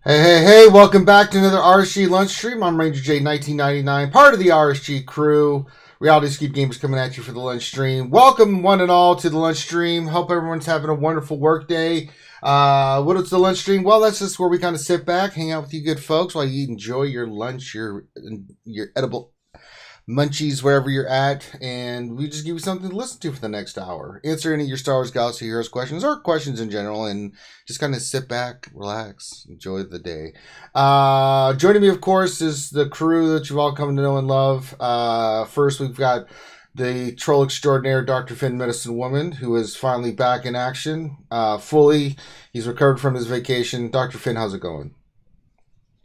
Hey, welcome back to another RSG Lunch Stream. I'm Ranger J 1999, part of the RSG crew. Reality Skewed Gamers coming at you for the lunch stream. Welcome one and all to the lunch stream. Hope everyone's having a wonderful work day. What is the lunch stream? Well, that's just where we kind of sit back, hang out with you good folks while you enjoy your lunch, your edible munchies, wherever you're at, and we just give you something to listen to for the next hour. Answer any of your Star Wars Galaxy Heroes questions or questions in general, and just kind of sit back, relax, enjoy the day. Joining me, of course, is the crew that you've all come to know and love. First, we've got the troll extraordinaire, Dr. Finn Medicine Woman, who is finally back in action, fully. He's recovered from his vacation. Dr. Finn, how's it going?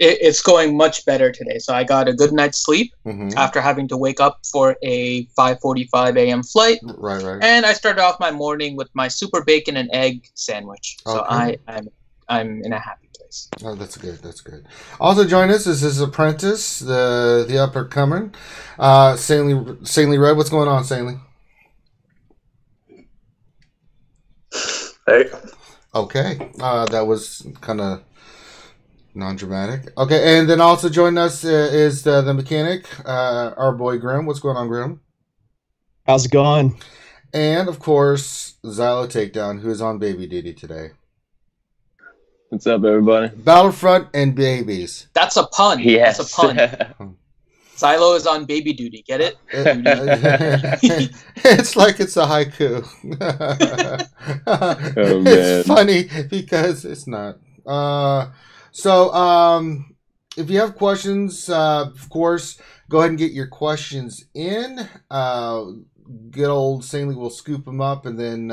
It's going much better today. So I got a good night's sleep after having to wake up for a 5:45 a.m. flight. Right. And I started off my morning with my super bacon and egg sandwich. So Okay. I'm in a happy place. Oh, that's good. That's good. Also join us is his apprentice, the up and coming, Sanely Red. What's going on, Sanely? Hey. Okay. That was kind of non-dramatic. Okay, and then also joining us is the mechanic, our boy Grim. What's going on, Grim? How's it going? And of course, Xylo Takedown, who is on baby duty today. What's up, everybody? Battlefront and babies. That's a pun. Yes. That's a pun. Silo is on baby duty. Get it? It's like it's a haiku. Oh, man. It's funny because it's not. So, if you have questions, of course, go ahead and get your questions in. Good old Sanely will scoop them up, and then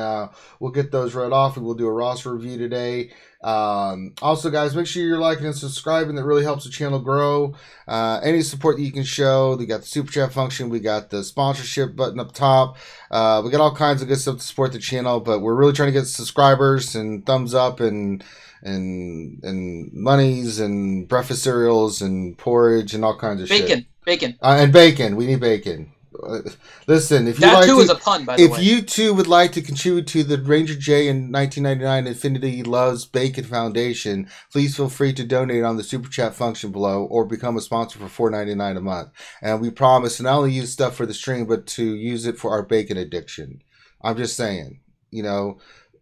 we'll get those read off, and we'll do a roster review today. Also, guys, make sure you're liking and subscribing. That really helps the channel grow. Any support that you can show. We got the super chat function. We got the sponsorship button up top. We got all kinds of good stuff to support the channel, but we're really trying to get subscribers and thumbs up and monies and breakfast cereals and porridge and all kinds of shit. Bacon. And bacon. We need bacon. Listen, if you that like too to, is a pun, by the way. if you too would like to contribute to the Ranger J in 1999 Infinity Loves Bacon Foundation, please feel free to donate on the super chat function below or become a sponsor for $4.99 a month. And we promise to not only use stuff for the stream, but to use it for our bacon addiction. I'm just saying, you know.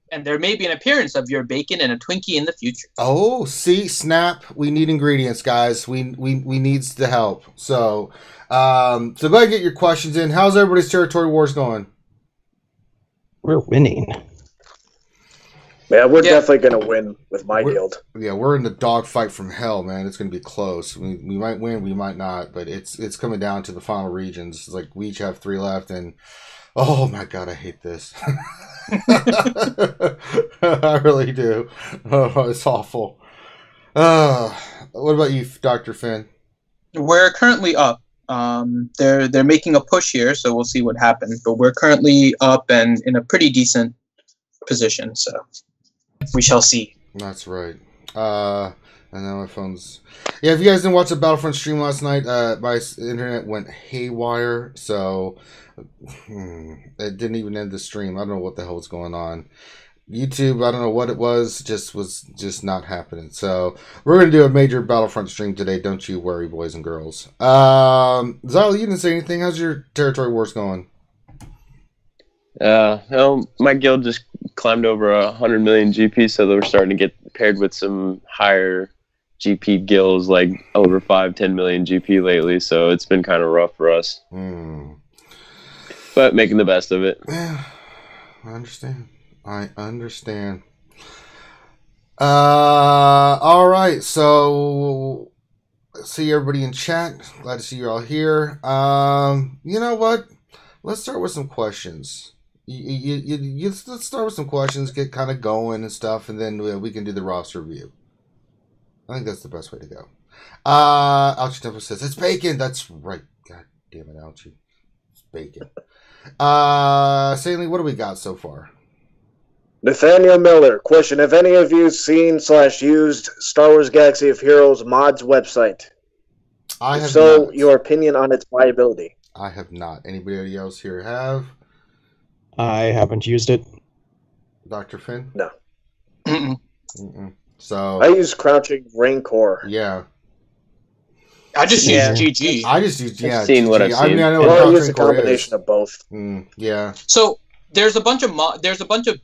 And there may be an appearance of your bacon and a Twinkie in the future. Oh, see, snap! We need ingredients, guys. We needs the help. So go ahead and get your questions in. How's everybody's territory wars going? We're winning. Yeah, we're definitely going to win with my guild. Yeah, we're in the dogfight from hell, man. It's going to be close. We might win, we might not, but it's coming down to the final regions. It's like we each have 3 left, and oh my god, I hate this. I really do. Oh, it's awful. What about you, Dr. Finn? We're currently up. They're making a push here, so we'll see what happens. But we're currently up and in a pretty decent position, so we shall see. That's right. And now my phone's... Yeah, if you guys didn't watch the Battlefront stream last night, my internet went haywire, so it didn't even end the stream. I don't know what the hell was going on. YouTube, I don't know what it was just not happening. So we're going to do a major Battlefront stream today. Don't you worry, boys and girls. Xylo, you didn't say anything. How's your territory wars going? Well, my guild just climbed over 100 million GP, so we're starting to get paired with some higher GP guilds, like over 5-10 million GP lately. So it's been kind of rough for us, but making the best of it. Yeah, I understand. All right, so see everybody in chat. Glad to see you all here. You know what? Let's start with some questions. Let's start with some questions, get kind of going and stuff, and then we can do the roster review. I think that's the best way to go. Ouchie Temple says, it's bacon. That's right. God damn it, Ouchie. It's bacon. Sanely, what do we got so far? Nathaniel Miller, question: have any of you seen/used Star Wars Galaxy of Heroes mods website? I have if so, not. Your opinion on its viability? I have not. Anybody else here have? I haven't used it. Dr. Finn? No. Mm-mm. So I use Crouching Rancor. yeah, I just Yeah. use GG. I just use seen GG. what I've I mean, seen. I know Well, I what use a Crouching Rancor combination is. of both. Yeah. So there's a bunch of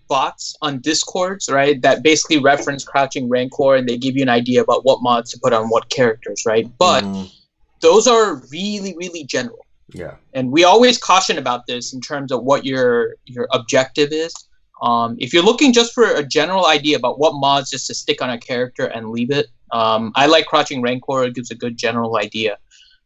bots on Discords, right, that basically reference Crouching Rancor, and they give you an idea about what mods to put on what characters, right? But those are really, really general. Yeah. And we always caution about this in terms of what your objective is. If you're looking just for a general idea about what mods just to stick on a character and leave it, I like Crouching Rancor. It gives a good general idea.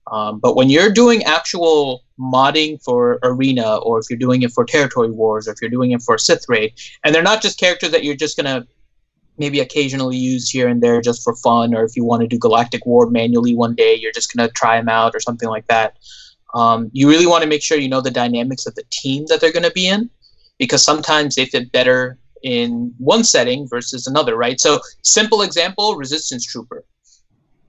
But when you're doing actual modding for Arena, or if you're doing it for Territory Wars, or if you're doing it for Sith Raid, and they're not just characters that you're just going to maybe occasionally use here and there just for fun, or if you want to do Galactic War manually one day, you're just going to try them out or something like that. You really want to make sure you know the dynamics of the team that they're going to be in, because sometimes they fit better in one setting versus another, right? So simple example, Resistance Trooper.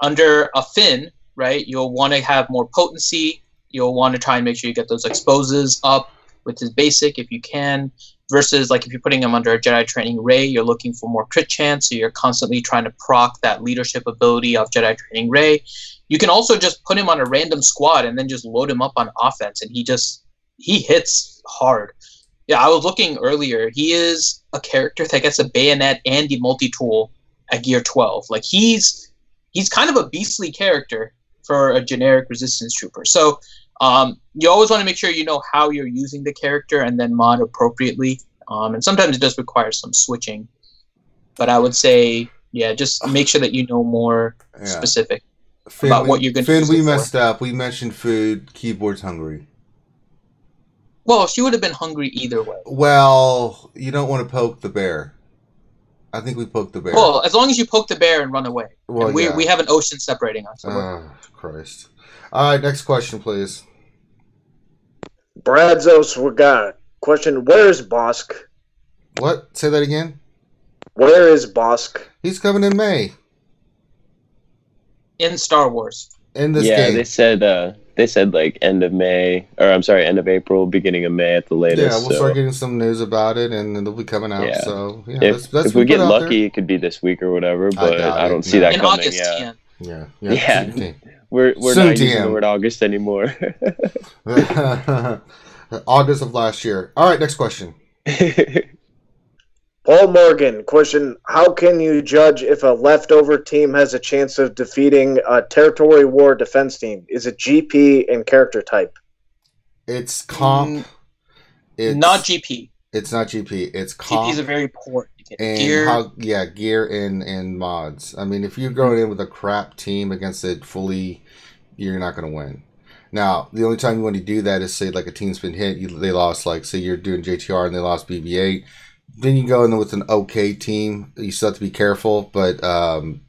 Under a Finn, right, you'll want to have more potency. You'll want to try and make sure you get those exposes up with his basic if you can, versus like if you're putting him under a Jedi Training Rey, you're looking for more crit chance, so you're constantly trying to proc that leadership ability of Jedi Training Rey. You can also just put him on a random squad and then just load him up on offense, and he hits hard. Yeah, I was looking earlier. He is a character that gets a bayonet and a multi-tool at gear 12. Like he's kind of a beastly character for a generic Resistance Trooper. So you always want to make sure you know how you're using the character and then mod appropriately. And sometimes it does require some switching. But I would say, yeah, just make sure that you know more specific about what you're going to use Finn, we it for. messed up. We mentioned food. Keyboard's hungry. Well, she would have been hungry either way. Well, you don't want to poke the bear. I think we poked the bear. Well, as long as you poke the bear and run away. Well, and we have an ocean separating us. So oh, Christ. All right, next question, please. Bradzos Waga. Question, where is Bosk? What? Say that again? Where is Bosk? He's coming in May. in Star Wars. In this yeah, game. they said like end of May, or I'm sorry, end of April, beginning of May at the latest. Yeah, we'll start getting some news about it, and it'll be coming out. Yeah. So yeah, if we get lucky, it could be this week or whatever. But I don't see that in coming. August, Yeah. TN. Yeah. We're Soon not using TM. the word August anymore. August of last year. All right, next question. Paul Morgan, question, how can you judge if a leftover team has a chance of defeating a territory war defense team? Is it GP and character type? It's comp. Not GP. It's not GP. It's comp. GP is a very important and gear. Gear and mods. I mean, if you're going in with a crap team against it fully, you're not going to win. Now, the only time you want to do that is say like a team's been hit, they lost, like say you're doing JTR and they lost BB-8. Then you go in with an okay team. You still have to be careful, but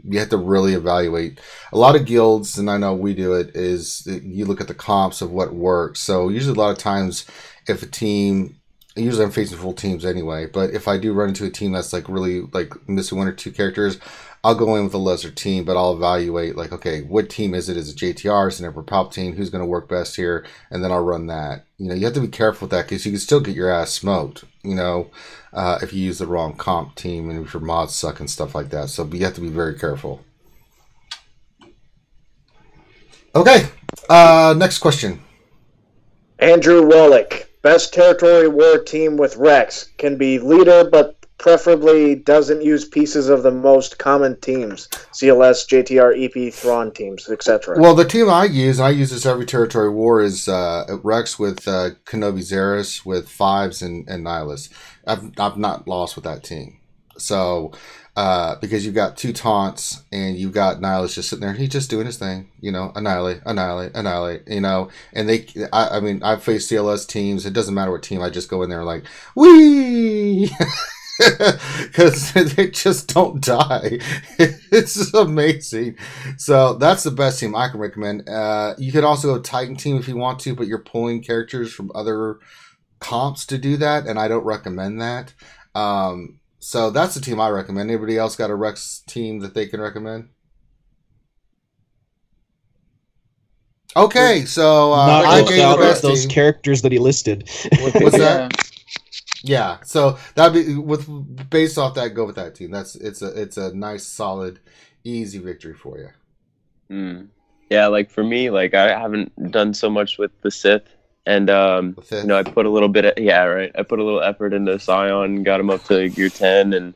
you have to really evaluate. A lot of guilds, and I know we do it, is you look at the comps of what works. So usually a lot of times if a team, usually I'm facing full teams anyway, but if I do run into a team that's like really like missing one or two characters, I'll go in with a lesser team, but I'll evaluate like, okay, what team is it? Is it JTR? Is it Emperor Palpatine? Who's going to work best here? And then I'll run that. You know, you have to be careful with that because you can still get your ass smoked, you know, if you use the wrong comp team and if your mods suck and stuff like that. So you have to be very careful. Okay, next question. Andrew Wallach, best territory war team with Rex. Can be leader, but preferably doesn't use pieces of the most common teams. CLS, JTR, EP, Thrawn teams, etc. Well, the team I use, and I use this every territory war, is Rex with Kenobi Zeris with Fives and Nihilus. I've not lost with that team. So, because you've got two taunts and you've got Nihilus just sitting there, he's just doing his thing, you know, annihilate, you know, and I mean, I've faced CLS teams, it doesn't matter what team, I just go in there like, whee! Because they just don't die. It's amazing. So that's the best team I can recommend. You could also go Titan team if you want to, but you're pulling characters from other comps to do that, and I don't recommend that. So that's the team I recommend. Anybody else got a Rex team that they can recommend? Okay, so not I just gave out the best those team. characters that he listed. What's that? Yeah, so that'd be based off that. Go with that team. It's a nice, solid, easy victory for you. Yeah, like for me, like I haven't done so much with the Sith, and I put a little bit of I put a little effort into Scion, got him up to gear 10, and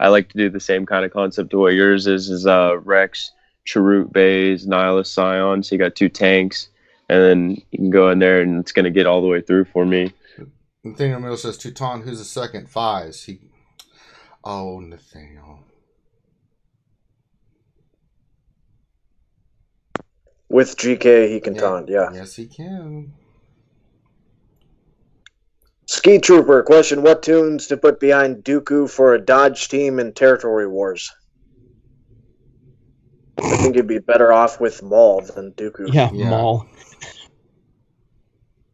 I like to do the same kind of concept to what yours is Rex, Chirrut Bays, Nihilus, Scion. So you got 2 tanks, and then you can go in there, and it's gonna get all the way through for me. Nathaniel Middle says Teuton. Who's the second? Fies. Nathaniel. With GK, he can taunt, yeah. Yes, he can. Ski Trooper, question, what tunes to put behind Dooku for a dodge team in Territory Wars? I think you'd be better off with Maul than Dooku. Yeah, Maul.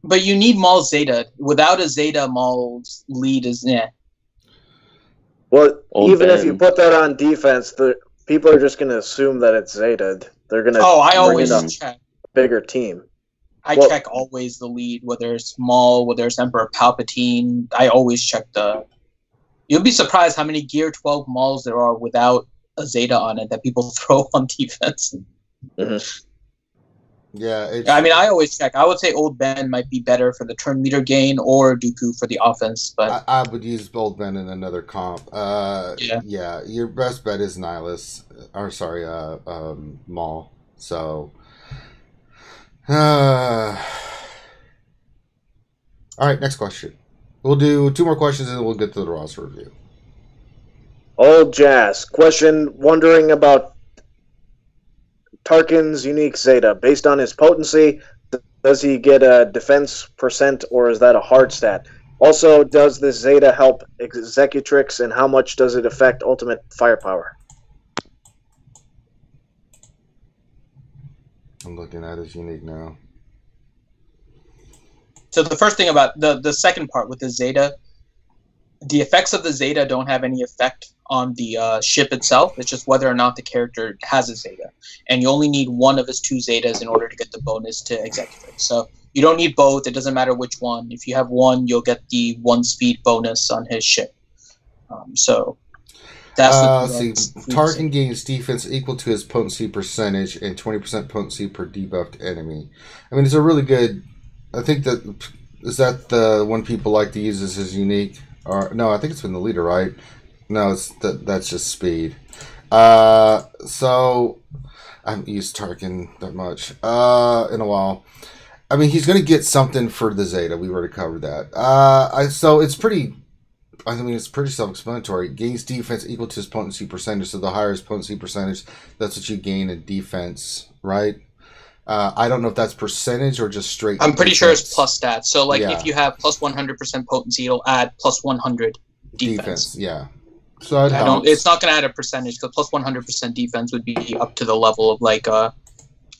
But you need Maul Zeta. Without a Zeta, Maul's lead is Well, if you put that on defense, the people are just going to assume that it's Zeta. They're going to I always check. A bigger team. I check always the lead, whether it's Maul, whether it's Emperor Palpatine. I always check the... You'll be surprised how many Gear 12 Mauls there are without a Zeta on it that people throw on defense. Mm-hmm. Yeah, I always check. I would say Old Ben might be better for the turn meter gain, or Dooku for the offense. But I would use Old Ben in another comp. Yeah, your best bet is Nihilus, Maul. So, all right, next question. We'll do 2 more questions and then we'll get to the roster review. Old Jazz question, wondering about Tarkin's unique Zeta. Based on his potency, does he get a defense percent or is that a hard stat? Also, does this Zeta help Executrix and how much does it affect ultimate firepower? I'm looking at his unique now. So the first thing about the second part with the Zeta, the effects of the Zeta don't have any effect on the ship itself. It's just whether or not the character has a Zeta. And you only need one of his 2 Zetas in order to get the bonus to Executrix. So you don't need both. It doesn't matter which one. If you have one, you'll get the 1 speed bonus on his ship. So that's Tarkin gains defense equal to his potency percentage and 20% potency per debuffed enemy. I mean, it's a really good... I think is that the one people like to use as his unique? Or no, I think it's been the leader, right? No, that's just speed. So I haven't used Tarkin that much in a while. I mean, he's going to get something for the Zeta. We already covered that. So it's pretty. I mean, it's pretty self-explanatory. Gains defense equal to his potency percentage. So the higher his potency percentage, that's what you gain in defense, right? I don't know if that's percentage or just straight. I'm pretty sure it's plus stats. So, if you have plus 100% potency, it'll add plus 100 defense. Yeah. So it's not going to add a percentage because plus 100% defense would be up to the level of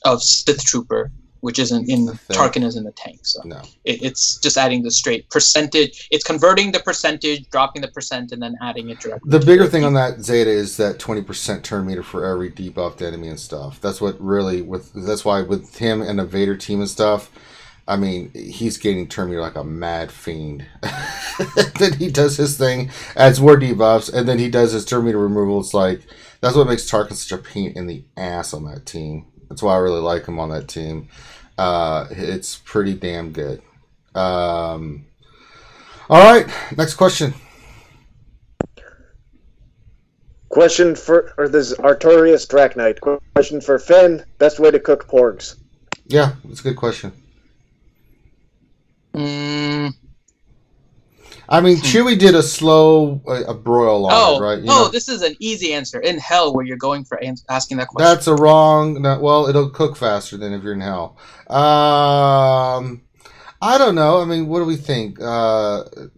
of Sith Trooper, which isn't in Tarkin isn't a tank. So no. It's just adding the straight percentage. It's converting the percentage, dropping the percent, and then adding it directly. The bigger thing on that Zeta is that 20% turn meter for every debuffed enemy and stuff. That's what really that's why with him and a Vader team and stuff, I mean, he's gaining turn meter like a mad fiend. Then he does his thing, adds more debuffs, and then he does his turn meter removal. It's like that's what makes Tarkin such a pain in the ass on that team. That's why I really like him on that team. It's pretty damn good. All right, next question. Question for this is Artorius Draknight. Question for Finn: best way to cook porgs? Yeah, that's a good question. I mean, Chewie did a slow broil on it, right? This is an easy answer. In hell, where you're going for asking that question. That's a wrong... Well, it'll cook faster than if you're in hell. I don't know. I mean, what do we think?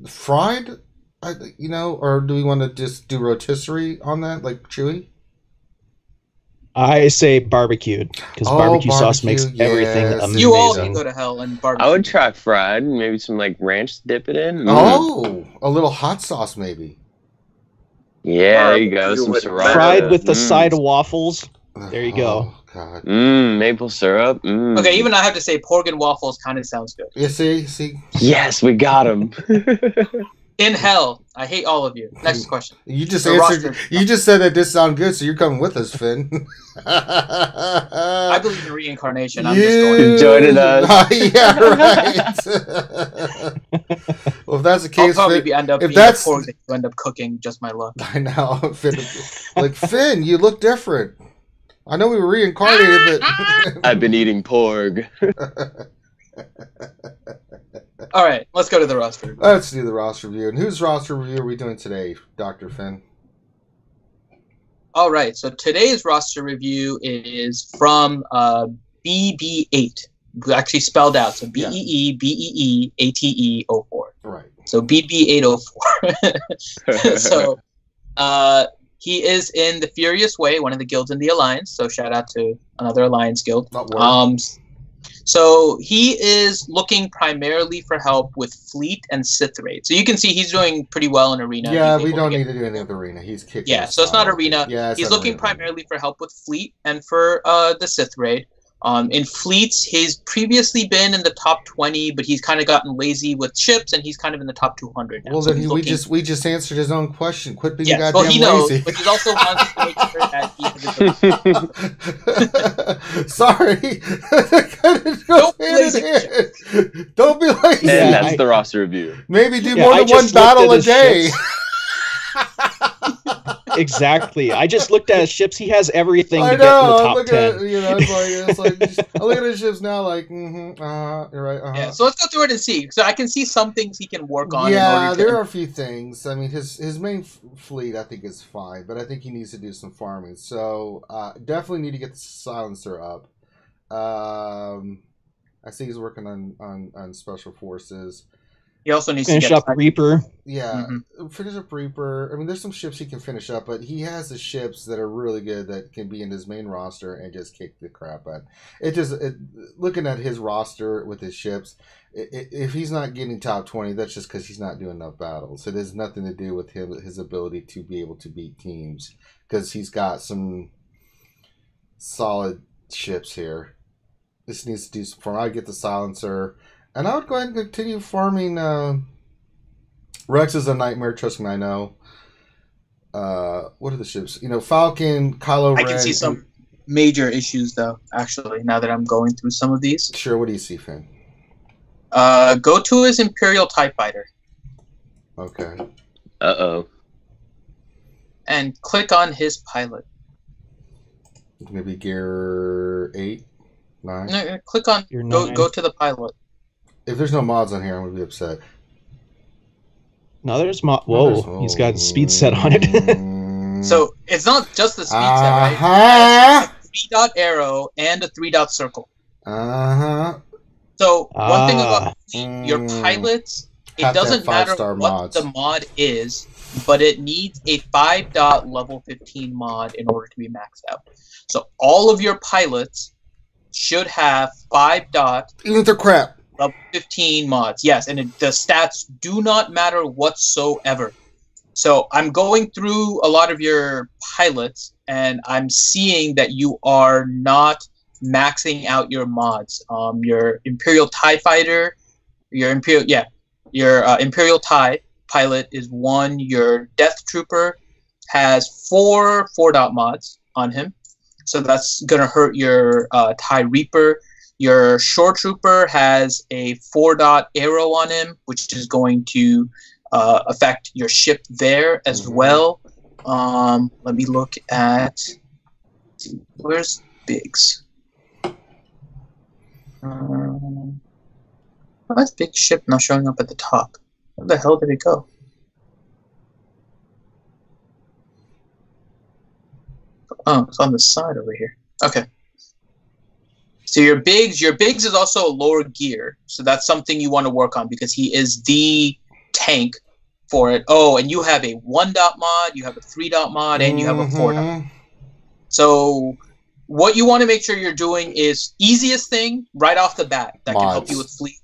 Fried? Or do we want to just do rotisserie on that, like Chewie? I say barbecued, because barbecue sauce makes everything amazing. You all can go to hell and barbecue. I would try fried, maybe some ranch to dip it in. Oh, a little hot sauce maybe. Yeah, there you go. Some Sriracha. Fried with the side of waffles. There you go. God. Maple syrup. Okay, even I have to say pork and waffles kind of sounds good. Yeah, see? Yes, we got him. In hell. I hate all of you. Next question. You just The answered. roster. You just said that this sounded good, so you're coming with us, Finn. I believe in reincarnation. I'm just going. Joining us. Yeah, right. Well, if that's the I'll case, probably Finn, end up if being that's a pork that you end up cooking. Just my luck. I know, Finn. Like Finn, you look different. I know we were reincarnated, but I've been eating porg. All right, let's go to the roster. Let's do the roster review. And whose roster review are we doing today, Dr. Finn? All right, so today's roster review is from BB8, actually spelled out. So BEEBEEATE04. Right. So BB804. So he is in the Furious Way, one of the guilds in the Alliance. So shout out to another Alliance guild. So he is looking primarily for help with fleet and Sith raid. So you can see he's doing pretty well in arena. Yeah, we don't need to do anything with arena. He's kicking. Yeah, so it's not arena. Yeah, he's looking primarily for help with fleet and for the Sith raid. In fleets, he's previously been in the top 20, but he's kind of gotten lazy with ships, and he's kind of in the top 200 now. Well, so then we just answered his own question. Quit being goddamn well, he knows, lazy. but he also wants to make sure that he has Sorry. Don't be lazy. And that's the roster review. Maybe do more than one battle a day. Exactly. I just looked at his ships. He has everything I to get to the top 10. It's like I look at his ships now, like, you're right. Yeah, so let's go through it and see. So I can see some things he can work on. Yeah, there are a few things. I mean, his main fleet, I think, is fine, but I think he needs to do some farming. So definitely need to get the silencer up. I see he's working on special forces. He also needs finish to get up Reaper. Yeah, finish up Reaper. I mean, there's some ships he can finish up, but he has the ships that are really good that can be in his main roster and just kick the crap out. Looking at his roster with his ships, if he's not getting top 20, that's just because he's not doing enough battles. It has nothing to do with his ability to be able to beat teams, because he's got some solid ships here. This needs to do some farm. I'd get the silencer. And I would go ahead and continue farming. Rex is a nightmare, trust me, I know. What are the ships? Falcon, Kylo Ren. I can see some major issues, though, actually, now that I'm going through some of these. Sure, what do you see, Finn? Go to his Imperial TIE Fighter. Okay. Uh-oh. And click on his pilot. Maybe gear 8, 9? No, click on, go to the pilot. If there's no mods on here, I'm going to be upset. No, there's mod. Whoa, he's got speed set on it. So it's not just the speed set, right? It's a 3-arrow and a 3-dot circle. So one thing about your pilots, it doesn't matter what the mod is, but it needs a 5-dot level 15 mod in order to be maxed out. So all of your pilots should have 5-dot. Even if they're crap. Level 15 mods, yes, and the stats do not matter whatsoever. So I'm going through a lot of your pilots, and I'm seeing that you are not maxing out your mods. Your Imperial TIE Fighter, your Imperial TIE pilot is 1. Your Death Trooper has 4 4-dot mods on him, so that's gonna hurt your TIE Reaper. Your Shore Trooper has a 4-dot arrow on him, which is going to affect your ship there as well. Let me look at... Where's Biggs? Why is Big's ship not showing up at the top? Where the hell did it go? Oh, it's on the side over here. Okay. So your Biggs is also a lower gear, so that's something you want to work on because he is the tank for it. Oh, and you have a 1-dot mod, you have a 3-dot mod, and you have a 4-dot. So what you want to make sure you're doing is easiest thing right off the bat that can help you with fleet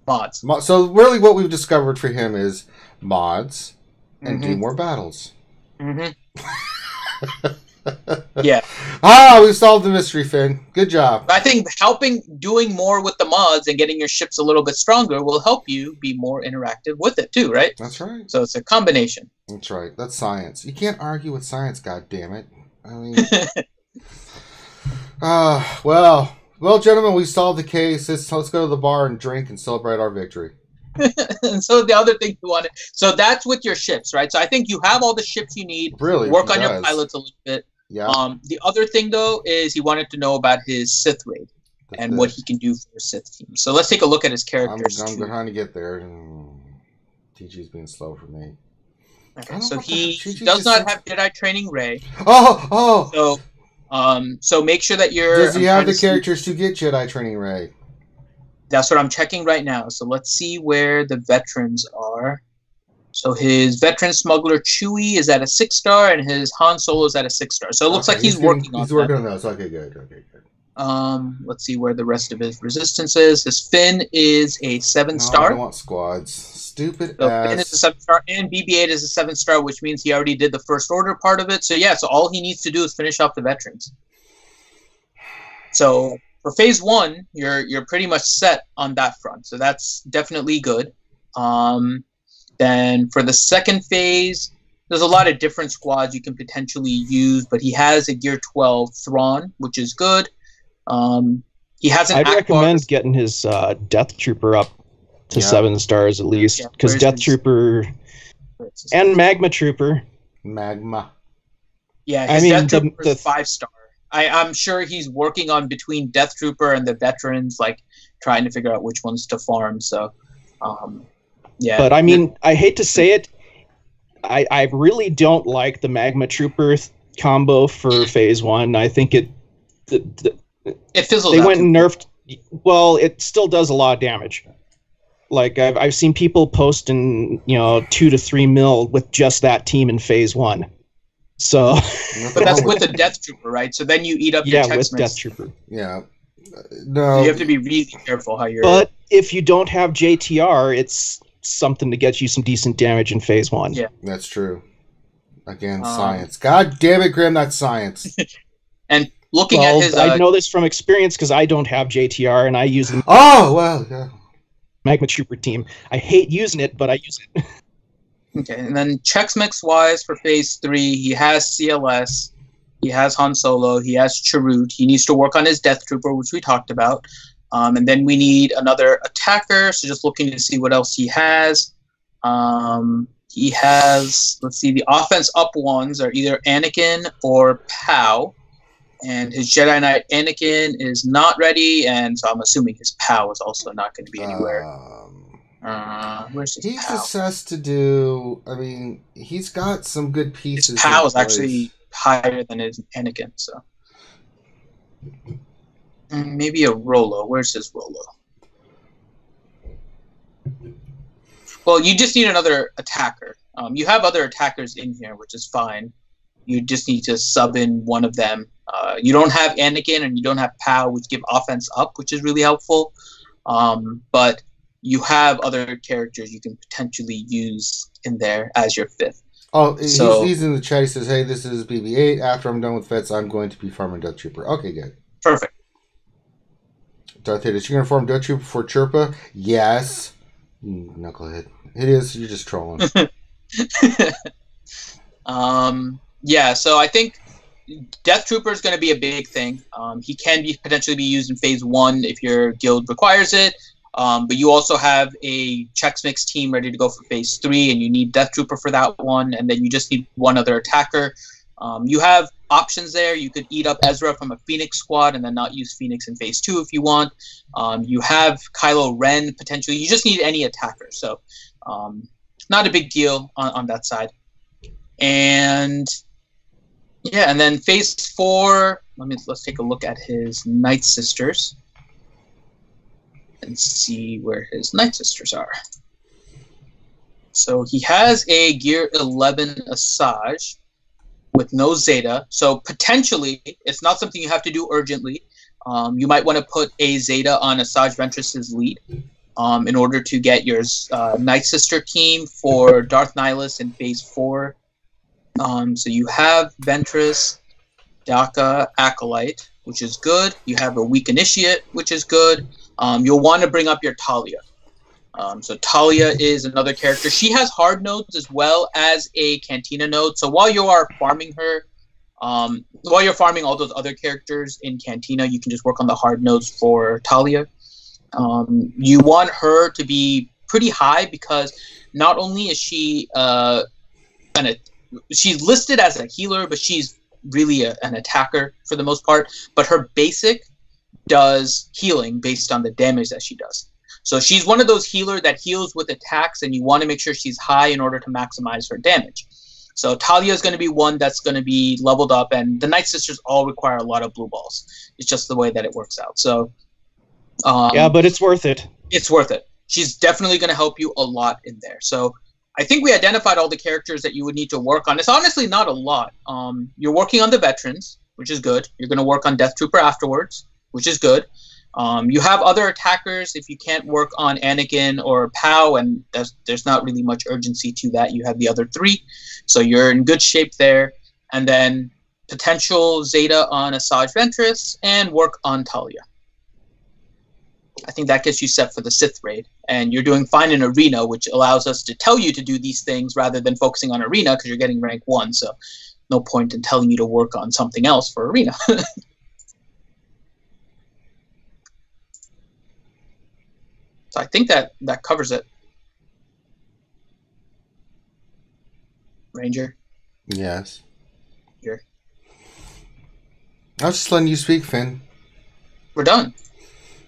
mods. So really what we've discovered for him is mods and do more battles. Yeah. We solved the mystery, Finn. Good job. I think doing more with the mods and getting your ships a little bit stronger will help you be more interactive with it too, right? That's right. So it's a combination. That's right. That's science. You can't argue with science, God damn it. I mean, well, gentlemen, we solved the case. Let's go to the bar and drink and celebrate our victory. And so the other thing you wanted, so that's with your ships, right? So I think you have all the ships you need. Really, work on your pilots a little bit. Yeah. The other thing though is he wanted to know about his Sith raid and what he can do for a Sith team. So let's take a look at his characters. I'm trying to get there. TG's being slow for me. Okay, so he does not have Jedi training Rey. Oh. So make sure that you're. Does he have the characters to get Jedi training Rey? That's what I'm checking right now. So let's see where the veterans are. So his veteran smuggler Chewie is at a 6-star, and his Han Solo is at a 6-star. So it looks like he's working on. He's working on those. Okay, good. Let's see where the rest of his resistance is. His Finn is a 7-star. No, I don't want squads. Stupid so ass. Finn is a 7-star, and BB-8 is a 7-star, which means he already did the First Order part of it. So yeah, so all he needs to do is finish off the veterans. So for phase 1, you're pretty much set on that front. So that's definitely good. Then for the second phase, there's a lot of different squads you can potentially use, but he has a Gear 12 Thrawn, which is good. He has an I'd recommend getting his Death Trooper up to 7 stars at least, because Death Trooper and Magma Trooper. Yeah, his Death Trooper is 5-star. I'm sure he's working on between Death Trooper and the veterans, like trying to figure out which ones to farm. So, yeah. But I mean, I hate to say it, I really don't like the Magma Trooper combo for Phase 1. I think it fizzled out. They went and nerfed. Well, it still does a lot of damage. Like I've seen people posting, 2 to 3 mil with just that team in Phase 1. So, but that's with the Death Trooper, right? So then you eat up your text with Death Trooper. Yeah, no. So you have to be really careful how you're. But if you don't have JTR, it's something to get you some decent damage in Phase 1. Yeah, that's true. Again, science. God damn it, Grim, that's science. And looking at his, I know this from experience because I don't have JTR and I use the Magma Trooper team. I hate using it, but I use it. Okay, and then Chex Mix wise for Phase 3, he has CLS, he has Han Solo, he has Chirrut. He needs to work on his Death Trooper, which we talked about. And then we need another attacker, so just looking to see what else he has. He has, let's see, the offense up ones are either Anakin or Pow. And his Jedi Knight Anakin is not ready, and so I'm assuming his Pow is also not going to be anywhere. Where's his he Pow? just has to do. I mean, he's got some good pieces. His Pow is actually higher than his Anakin, so maybe a Rolo. Where's his Rolo? Well, you just need another attacker. You have other attackers in here, which is fine. You just need to sub in one of them. You don't have Anakin and you don't have Pow, which give offense up, which is really helpful. But you have other characters you can potentially use in there as your 5th. Oh, he's in the chat. He says, hey, this is BB-8. After I'm done with vets, I'm going to be farming Death Trooper. Okay, good. Perfect. Darth Vader, is you going to farm Death Trooper for Chirpa? Yes. Knucklehead. It is. You're just trolling. Yeah, so I think Death Trooper is going to be a big thing. He can potentially be used in Phase 1 if your guild requires it. But you also have a Chex Mix team ready to go for Phase 3, and you need Death Trooper for that one, and then you just need one other attacker. You have options there. You could eat up Ezra from a Phoenix squad and then not use Phoenix in Phase 2 if you want. You have Kylo Ren potentially. You just need any attacker. So not a big deal on that side. And yeah, and then Phase 4, let's take a look at his Night Sisters and see where his Night Sisters are. So he has a Gear 11 Asajj with no Zeta. So potentially, it's not something you have to do urgently. You might want to put a Zeta on Asajj Ventress's lead in order to get your Night Sister team for Darth Nihilus in Phase 4. So you have Ventress. Daka Acolyte, which is good. You have a Weak Initiate, which is good. You'll want to bring up your Talia. So Talia is another character. She has hard nodes as well as a Cantina node. So while you are farming her, while you're farming all those other characters in Cantina, you can just work on the hard nodes for Talia. You want her to be pretty high because not only is she she's listed as a healer, but she's really an attacker for the most part. But her basic does healing based on the damage that she does. So she's one of those healers that heals with attacks, and you want to make sure she's high in order to maximize her damage. So Talia is going to be one that's going to be leveled up, and the Night Sisters all require a lot of blue balls. It's just the way that it works out. So yeah, but it's worth it. It's worth it. She's definitely going to help you a lot in there. So I think we identified all the characters that you would need to work on. It's honestly not a lot. You're working on the veterans, which is good. You're going to work on Death Trooper afterwards, which is good. You have other attackers if you can't work on Anakin or Pow, and there's not really much urgency to that. You have the other three, so you're in good shape there. And then potential Zeta on Asajj Ventress and work on Talia. I think that gets you set for the Sith raid, and you're doing fine in Arena, which allows us to tell you to do these things rather than focusing on Arena because you're getting rank 1, so no point in telling you to work on something else for Arena. So I think that covers it. Ranger? Yes. Here. I was just letting you speak, Finn. We're done.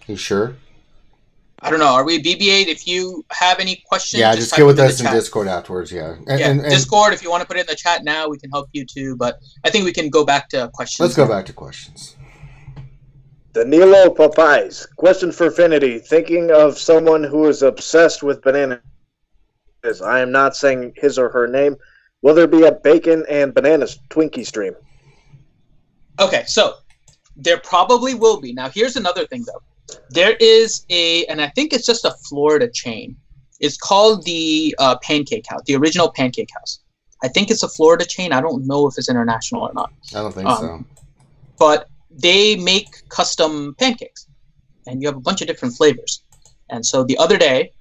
You sure? I don't know. Are we BB-8? If you have any questions, yeah, just get with us in Discord afterwards, yeah. And Discord, if you want to put it in the chat now, we can help you too. But I think we can go back to questions. Let's go back to questions. Danilo Papayes. Question for Finity. Thinking of someone who is obsessed with bananas. I am not saying his or her name. Will there be a bacon and bananas Twinkie stream? Okay, so there probably will be. Now, here's another thing, though. There is and I think it's just a Florida chain. It's called the Pancake House, the original Pancake House. I think it's a Florida chain. I don't know if it's international or not. I don't think so. But they make custom pancakes, and you have a bunch of different flavors. And so the other day,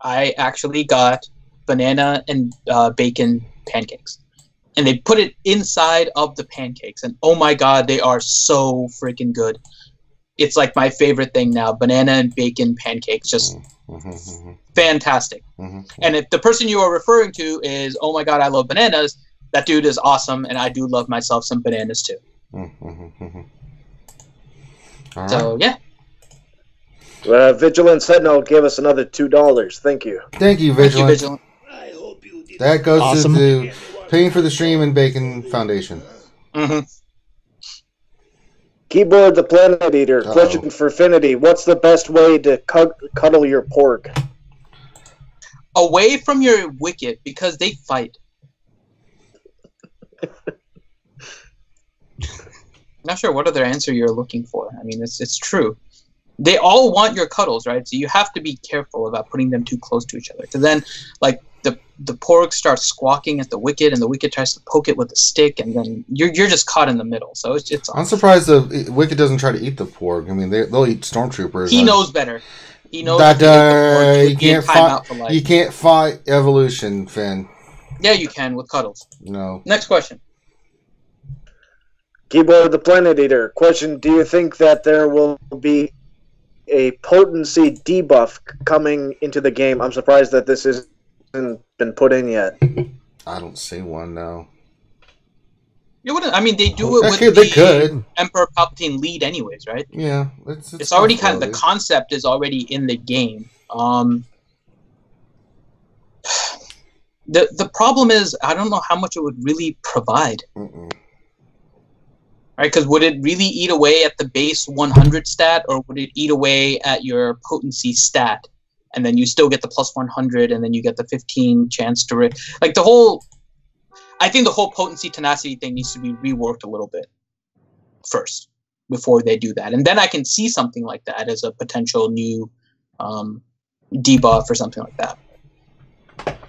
I actually got banana and bacon pancakes, and they put it inside of the pancakes. And oh my God, they are so freaking good. It's like my favorite thing now, banana and bacon pancakes, just fantastic. And if the person you are referring to is, oh my God, I love bananas, that dude is awesome, and I do love myself some bananas too. So, yeah. Vigilant Sentinel gave us another $2. Thank you. Thank you, Vigilant. Thank you, Vigilant. That goes to the Paying for the Stream and Bacon Foundation. Keyboard the Planet Eater. Question for Finity. What's the best way to cuddle your porg? Away from your wicket, because they fight. Not sure what other answer you're looking for. I mean, it's true. They all want your cuddles, right? So you have to be careful about putting them too close to each other. Because then, like, the porg starts squawking at the wicket, and the wicket tries to poke it with a stick, and then you're just caught in the middle. So it's awesome. I'm surprised the wicket doesn't try to eat the porg. I mean, they'll eat stormtroopers. He knows better. He knows that you can't fight evolution, Finn. Yeah, you can with cuddles. No. Next question. Keyboard the Planet Eater. Question, do you think that there will be a potency debuff coming into the game? I'm surprised that this hasn't been put in yet. I don't see one, no. You wouldn't. I mean, they do it with the Emperor Palpatine lead anyways, right? Yeah. It's already kind of, the concept is already in the game. The problem is, I don't know how much it would really provide. Right, because would it really eat away at the base 100 stat, or would it eat away at your potency stat, and then you still get the plus 100, and then you get the 15 chance to like the whole? I think the whole potency tenacity thing needs to be reworked a little bit first before they do that, and then I can see something like that as a potential new debuff or something like that.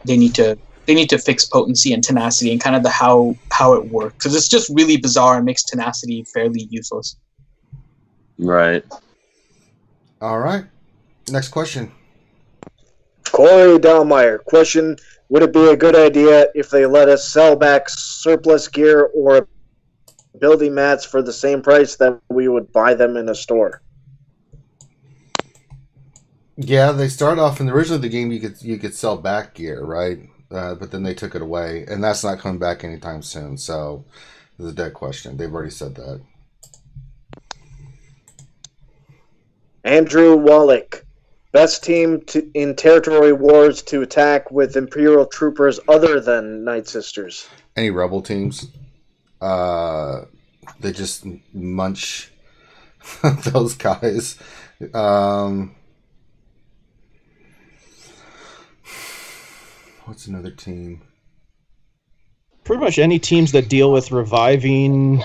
They need to they need to fix potency and tenacity and kind of the how it works, because it's just really bizarre and makes tenacity fairly useless. Right. All right. Next question. Corey Dahlmeyer. Question: would it be a good idea if they let us sell back surplus gear or building mats for the same price that we would buy them in a store? Yeah, they started off in originally the game. You could sell back gear, right? But then they took it away, and that's not coming back anytime soon. So it's a dead question. They've already said that. Andrew Wallach. Best team in territory wars to attack with Imperial troopers other than Night Sisters. Any rebel teams? They just munch those guys. What's another team? Pretty much any teams that deal with reviving,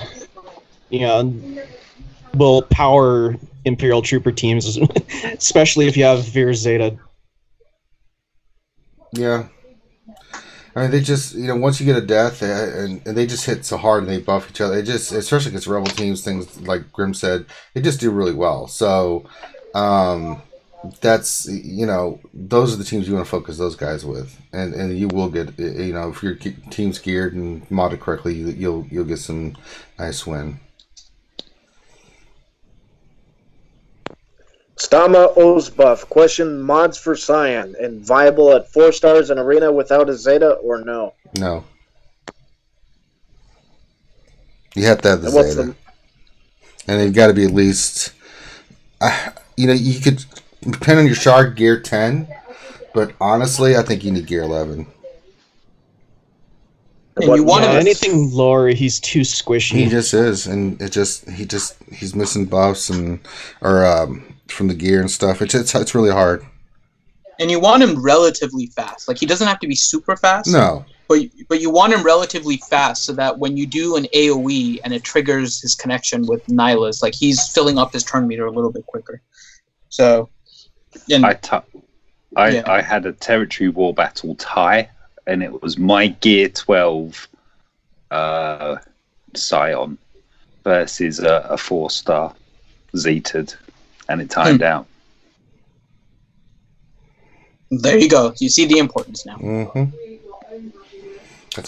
will power Imperial Trooper teams, especially if you have Veer Zeta. Yeah. I mean, they just, once you get a death, and they just hit so hard and they buff each other, especially against rebel teams, things like Grim said, they just do really well. So, that's, those are the teams you want to focus those guys with. And you will get, if your team's geared and modded correctly, you'll get some nice win. Stama Ozbuff. Question: mods for Cyan and viable at 4 stars in arena without a Zeta or no? No. You have to have the Zeta. And they've got to be at least... you could depend on your shard gear 10, but honestly, I think you need gear 11. And you want anything lower, he's too squishy. He just is, and he's missing buffs from the gear and stuff. It's really hard. And you want him relatively fast. Like, he doesn't have to be super fast. No. But you want him relatively fast so that when you do an AoE and it triggers his connection with Nihilus, like, he's filling up his turn meter a little bit quicker. So, I had a territory war battle tie, and it was my gear 12 Scion versus a 4-star Zeta'd, and it timed out. There you go. You see the importance now. Mm-hmm.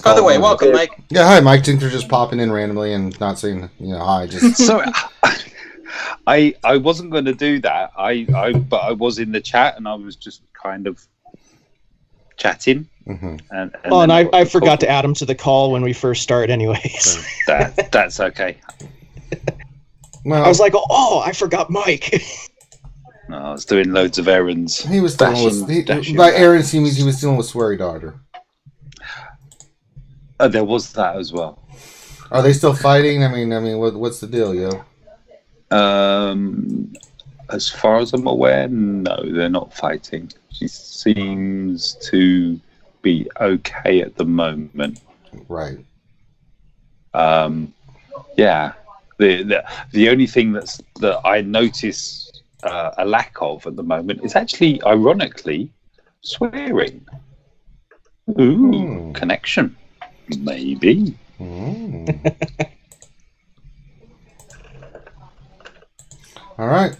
By the way, welcome, Mike. Yeah, hi, Mike. Thanks for just popping in randomly and not saying, hi. Just so, I wasn't going to do that. But I was in the chat and I was just kind of chatting. Mm-hmm. And I forgot to add him to the call when we first started, anyways. That's okay. Well, I was like, I forgot Mike. No, I was doing loads of errands. He was dealing by errands. He was dealing with Sweary Daughter. There was that as well. Are they still fighting? I mean, what's the deal, yo? As far as I'm aware, no, they're not fighting. She seems to be okay at the moment. Right. Yeah. The only thing that I notice a lack of at the moment is actually, ironically, swearing. Ooh, connection. Maybe. All right.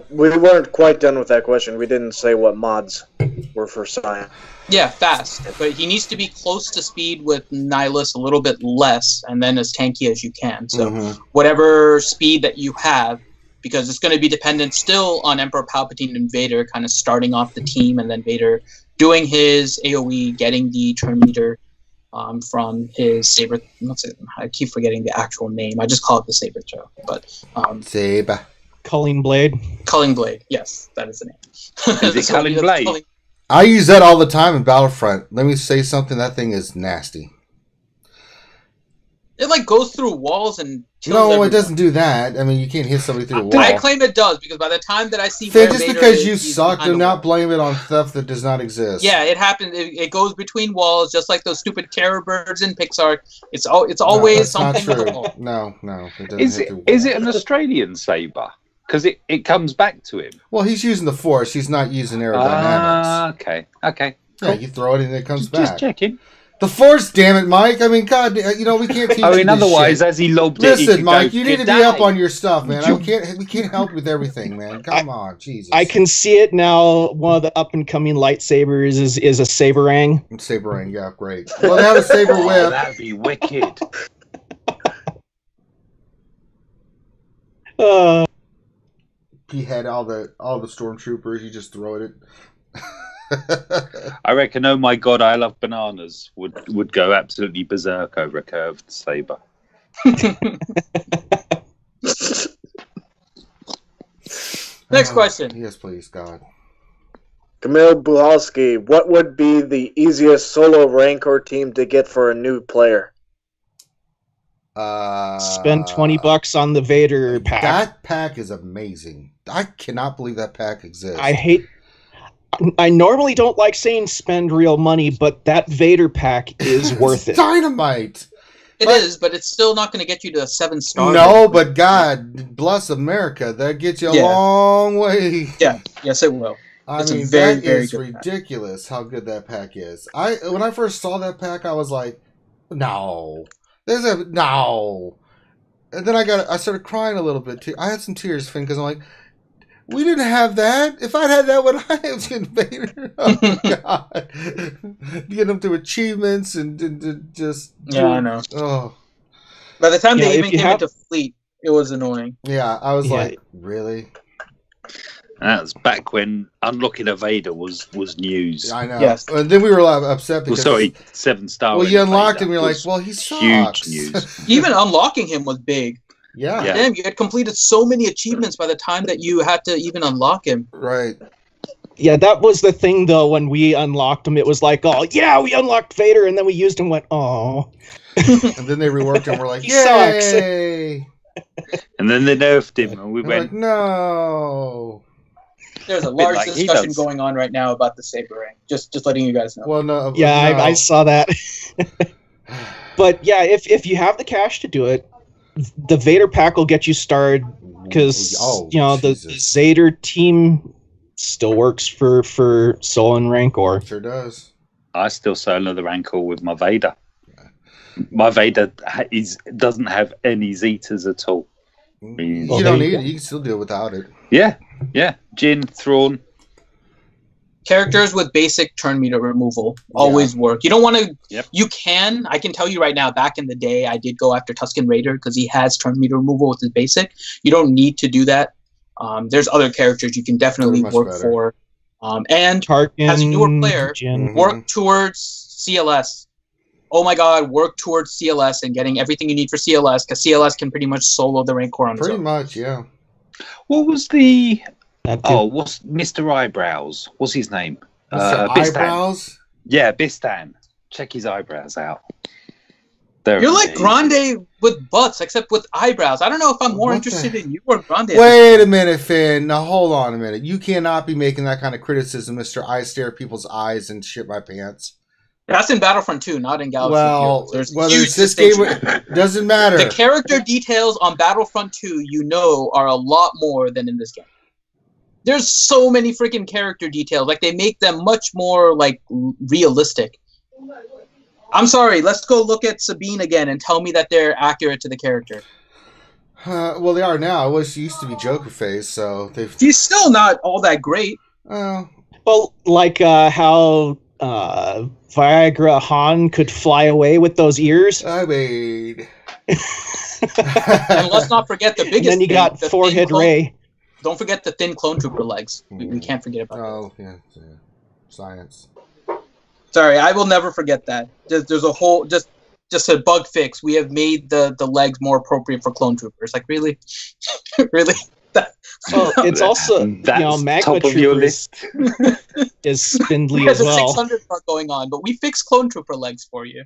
We weren't quite done with that question. We didn't say what mods were for Cyan. Yeah, fast. But he needs to be close to speed with Nihilus, a little bit less, and then as tanky as you can. So whatever speed that you have, because it's going to be dependent still on Emperor Palpatine and Vader kind of starting off the team, and then Vader doing his AoE, getting the turn meter from his saber. I keep forgetting the actual name. I just call it the saber throw. But Saber. Culling Blade. Culling Blade. Yes, that is the name. Is it Culling Blade? I use that all the time in Battlefront. Let me say something. That thing is nasty. It like goes through walls and kills No, everyone. it doesn't do that. I mean, you can't hit somebody through a wall. I claim it does, because by the time that I see Then where just Vader because is, you he's suck, behind do the not wall. blame it on stuff that does not exist. Yeah, it happens. It goes between walls, just like those stupid terror birds in Pixar. It's always that's something not with a true. wall. No. It doesn't Is hit it through is walls. it an Australian saber? Because it comes back to him. Well, he's using the Force. He's not using aerodynamics. Okay. Yeah, you throw it and it comes back. Just checking. The Force, damn it, Mike. I mean, God, we can't teach you this otherwise, shit. as he lobbed it, he Listen, could Mike, go, you need to be "Good up day." on your stuff, man. We can't help you with everything, man. Come on, Jesus. I can see it now. One of the up and coming lightsabers is a Saberang. Saberang, yeah, great. Well, they have a saber Oh, whip. that'd be wicked. He had all the stormtroopers. You just throw it. I reckon, oh my god, I love bananas would go absolutely berserk over a curved saber. Next question. Yes, please, God. Camille Buhalski, what would be the easiest solo Rancor team to get for a new player? Spend $20 on the Vader pack. That pack is amazing. I cannot believe that pack exists. I normally don't like saying spend real money, but that Vader pack is worth it. Dynamite. It is, but it's still not going to get you to a 7-star. No, but God bless America. That gets you a long way. Yeah, yes, it will. It's that is ridiculous how good that pack is. When I first saw that pack, I was like, no. No. And then I started crying a little bit too. I had some tears, Finn, because I'm like, we didn't have that. If I'd had that when I was in Vader, oh my God. Get them through achievements and just... I know. Oh. By the time they even came into Fleet, it was annoying. Yeah, I was like, really? That was back when unlocking a Vader was news. I know. Yes. And then we were upset because... 7-star. Well, you unlocked him, and you're like, well, he sucks. Huge news. Even unlocking him was big. Yeah. Damn, you had completed so many achievements by the time that you had to even unlock him. Right. Yeah, that was the thing, though, when we unlocked him. It was like, oh, yeah, we unlocked Vader, and then we used him and went, oh. And then they reworked him, we're like, He yay! And then they nerfed him, and we We're went, like, no. There's a large like he discussion does. going on right now about the saber ring. Just letting you guys know. Well, no. Yeah, no. I saw that. But yeah, if you have the cash to do it, the Vader pack will get you started because the Zader team still works for Soul and Rancor. Sure does. I still solo the Rancor with my Vader. My Vader doesn't have any Zetas at all. You don't need it. You can still do it without it. Yeah. Jin, Thrawn. Characters with basic turn meter removal always work. You don't want to... Yep. You can. I can tell you right now, back in the day, I did go after Tusken Raider because he has turn meter removal with his basic. You don't need to do that. There's other characters you can definitely work better. for. And Tarkin, as a newer player, Jin. work towards CLS. Oh my God, work towards CLS and getting everything you need for CLS because CLS can pretty much solo the Rancor on its Pretty own. much, yeah. What was the... That too. what's Mr. Eyebrows? What's his name? Mr. Bistan. Eyebrows? Yeah, Bistan. Check his eyebrows out. You're like Grande with butts, except with eyebrows. I don't know if I'm more interested in you or Grande. Wait a minute, Finn. Now, hold on a minute. You cannot be making that kind of criticism, Mr. I stare at people's eyes and shit my pants. That's in Battlefront 2, not in Galaxy of Heroes. There's whether huge it's this game, distinction. doesn't matter. The character details on Battlefront 2, are a lot more than in this game. There's so many freaking character details. Like, they make them much more, like, realistic. I'm sorry, let's go look at Sabine again and tell me that they're accurate to the character. Well, they are now. She used to be Joker face, so they've... She's still not all that great. Oh. Well, like how Viagra Han could fly away with those ears. I mean... And let's not forget the biggest And then you got the Forehead Ray. Don't forget the thin clone trooper legs. We can't forget about that. Oh, yeah. Science. Sorry, I will never forget that. There's a whole... Just a bug fix. We have made the legs more appropriate for clone troopers. Like, really? Really? Well, it's also, Magma top of your list. is spindly There's as well. a 600 part going on, but we fixed clone trooper legs for you.